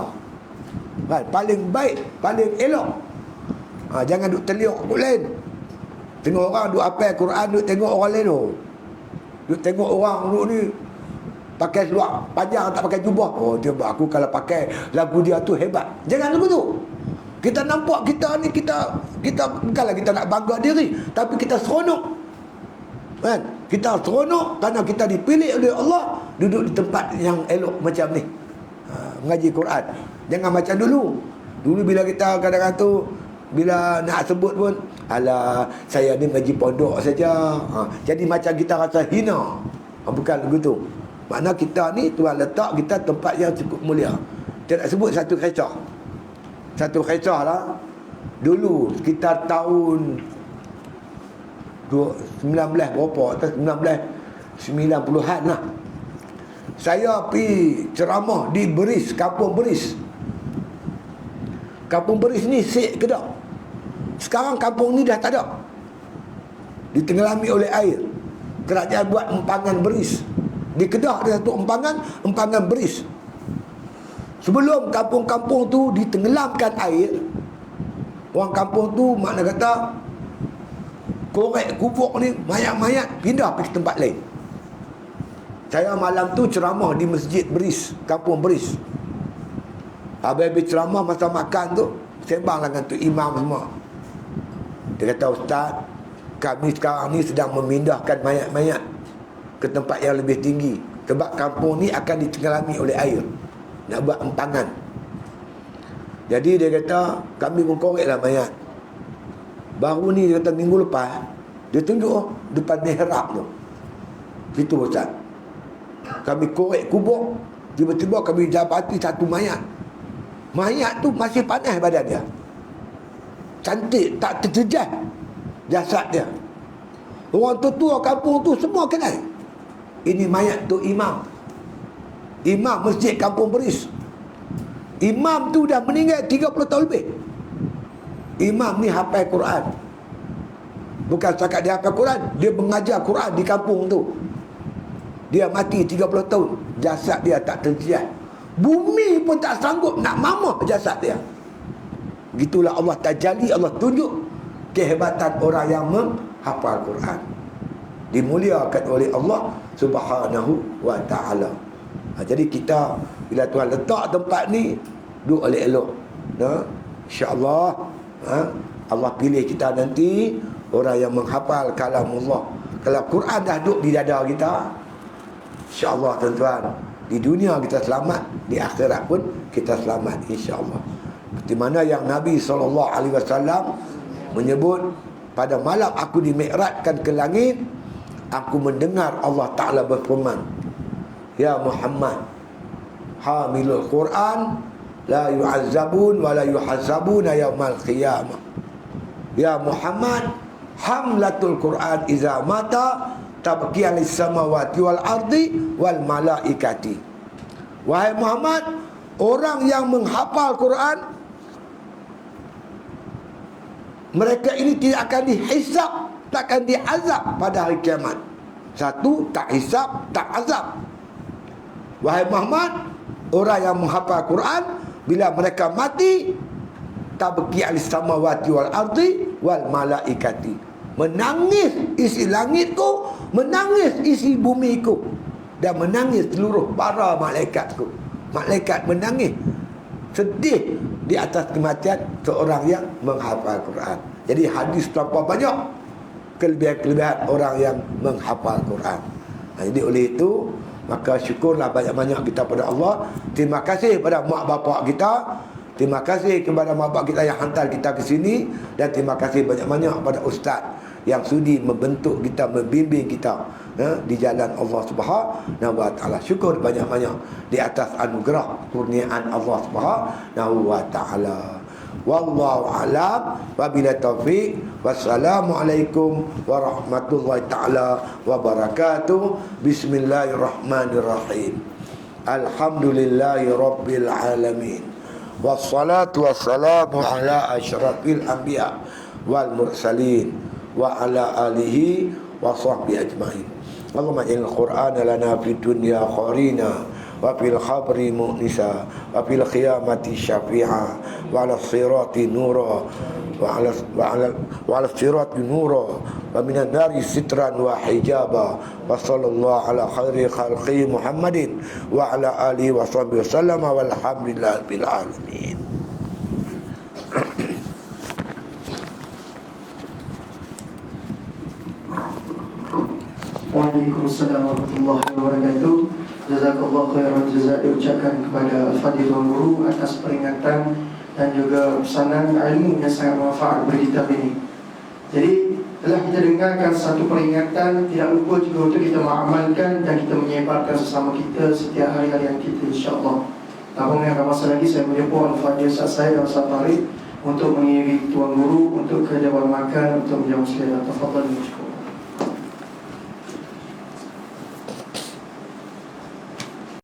paling baik, paling elok. Jangan duduk teliuk orang lain. Tengok orang duduk hafal Quran, duduk tengok orang lain tu. Duduk tengok orang duduk ni pakai seluar panjang, tak pakai jubah. Oh, tiba aku kalau pakai lagu dia tu hebat. Jangan lagu tu. Kita nampak kita ni, kita bukanlah kita nak bangga diri, tapi kita seronok. Kan? Kita seronok kerana kita dipilih oleh Allah duduk di tempat yang elok macam ni. Mengaji Quran. Jangan macam dulu. Dulu bila kita kadang-kadang tu bila nak sebut pun, alah, saya ni mengaji pondok saja. Jadi macam kita rasa hina. Bukan begitu. Makna kita ni Tuhan letak kita tempat yang cukup mulia. Kita nak sebut satu kisah. Satu kisah lah. Dulu sekitar tahun 19 berapa, atas 1990-an lah, saya pergi ceramah di Beris, Kampung Beris. Kampung Beris ni Sik Kedah. Sekarang kampung ni dah tak ada, ditenggelami oleh air. Kerajaan buat empangan Beris. Di Kedah ada satu empangan Beris. Sebelum kampung-kampung tu ditenggelamkan air, orang kampung tu makna kata korek kubur ni, mayat-mayat pindah pergi tempat lain. Saya malam tu ceramah di Masjid Beris, Kampung Beris. Habis ceramah masa makan tu, sembang dengan tu imam semua. Dia kata, Ustaz, kami sekarang ni sedang memindahkan mayat-mayat ke tempat yang lebih tinggi, sebab kampung ni akan ditenggelami oleh air, nak buat empangan. Jadi dia kata, kami mengkoreklah mayat. Baru ni dia kata minggu lepas, dia tunjuk depan mihrab tu. Itu Ustaz, kami korek kubur, tiba-tiba kami dapati satu mayat. Mayat tu masih panas badan dia, cantik, tak terjejas jasad dia. Orang tua kampung tu semua kenal. Ini mayat tu imam masjid Kampung Beris. Imam tu dah meninggal 30 tahun lebih. Imam ni hafal Quran. Bukan setakat dia hafal Quran, dia mengajar Quran di kampung tu. Dia mati 30 tahun, jasad dia tak terjejas. Bumi pun tak sanggup nak mamah jasad dia. Gitulah Allah tajalli, Allah tunjuk kehebatan orang yang menghafal Quran. Dimuliakan oleh Allah Subhanahu wa ta'ala. Jadi kita bila Tuhan letak tempat ni, duduk elok. InsyaAllah Allah pilih kita nanti orang yang menghafal kalam Allah. Kalau Quran dah duduk di dada kita, InsyaAllah tuan-tuan, di dunia kita selamat, di akhirat pun kita selamat, insyaAllah. Seperti mana yang Nabi SAW menyebut, pada malam aku dimi'rajkan ke langit, aku mendengar Allah Ta'ala berfirman, Ya Muhammad, hamilul Quran la yu'azzabun wa la yuhazabuna yawmal qiyamah. Ya Muhammad, hamlatul Quran iza mata tabki alis samawati wal ardi wal malaikati. Wahai Muhammad, orang yang menghafal Quran, mereka ini tidak akan dihisap, tak akan diazab pada hari kiamat. Satu, tak hisap, tak azab. Wahai Muhammad, orang yang menghafal Quran, bila mereka mati, tabki alis samawati wal ardi wal malaikati. Menangis isi langitku, menangis isi bumiku, dan menangis seluruh para malaikatku. Malaikat menangis sedih di atas kematian seorang yang menghafal Quran. Jadi hadis berapa banyak kelebihan-kelebihan orang yang menghafal Quran. Jadi oleh itu, maka syukurlah banyak-banyak kita pada Allah. Terima kasih pada mak bapak kita, terima kasih kepada mak bapak kita yang hantar kita ke sini, dan terima kasih banyak-banyak pada ustaz yang sudi membentuk kita, membimbing kita di jalan Allah Subhanahu wa taala. Syukur banyak-banyak di atas anugerah kurniaan Allah Subhanahu wa taala. Wallahu a'lam wa bila taufiq. Wassalamualaikum warahmatullahi taala wabarakatuh. Bismillahirrahmanirrahim. Alhamdulillahi rabbil alamin. Wassalatu wassalamu ala asyrafil anbiya wal mursalin wa ala alihi wa sahbihi ajma'in. Allahumma ja'alil Qur'ana lana fid dunya qarina wa fil khabri mu'nisa wa fil qiyamati syafi'a wa 'ala sirati nura wa 'ala sirati nura wa minan nari sitran wa hijaba. Wa sallallahu ala khairi khalqi Muhammadin wa ala alihi wa sahbihi wasallam walhamdulillahi rabbil alamin. Waalaikumsalam warahmatullahi wabarakatuh. Jazakallah khairan jazaa diucapkan kepada Al-Fadhil Tuan Guru atas peringatan dan juga pesanan ilmu yang sangat manfaat bagi kita ini. Jadi telah kita dengarkan satu peringatan, tidak lupa juga untuk kita mengamalkan dan kita menyebarkan sesama kita setiap hari-hari kita, insya-Allah. Tanpa mengambil masa lagi, saya menjemput Al-Fadhil Ustaz saya dan Ustaz Tariq untuk mengiringi Tuan Guru untuk ke jabal makan untuk menjamu sekalian. Tafadhal.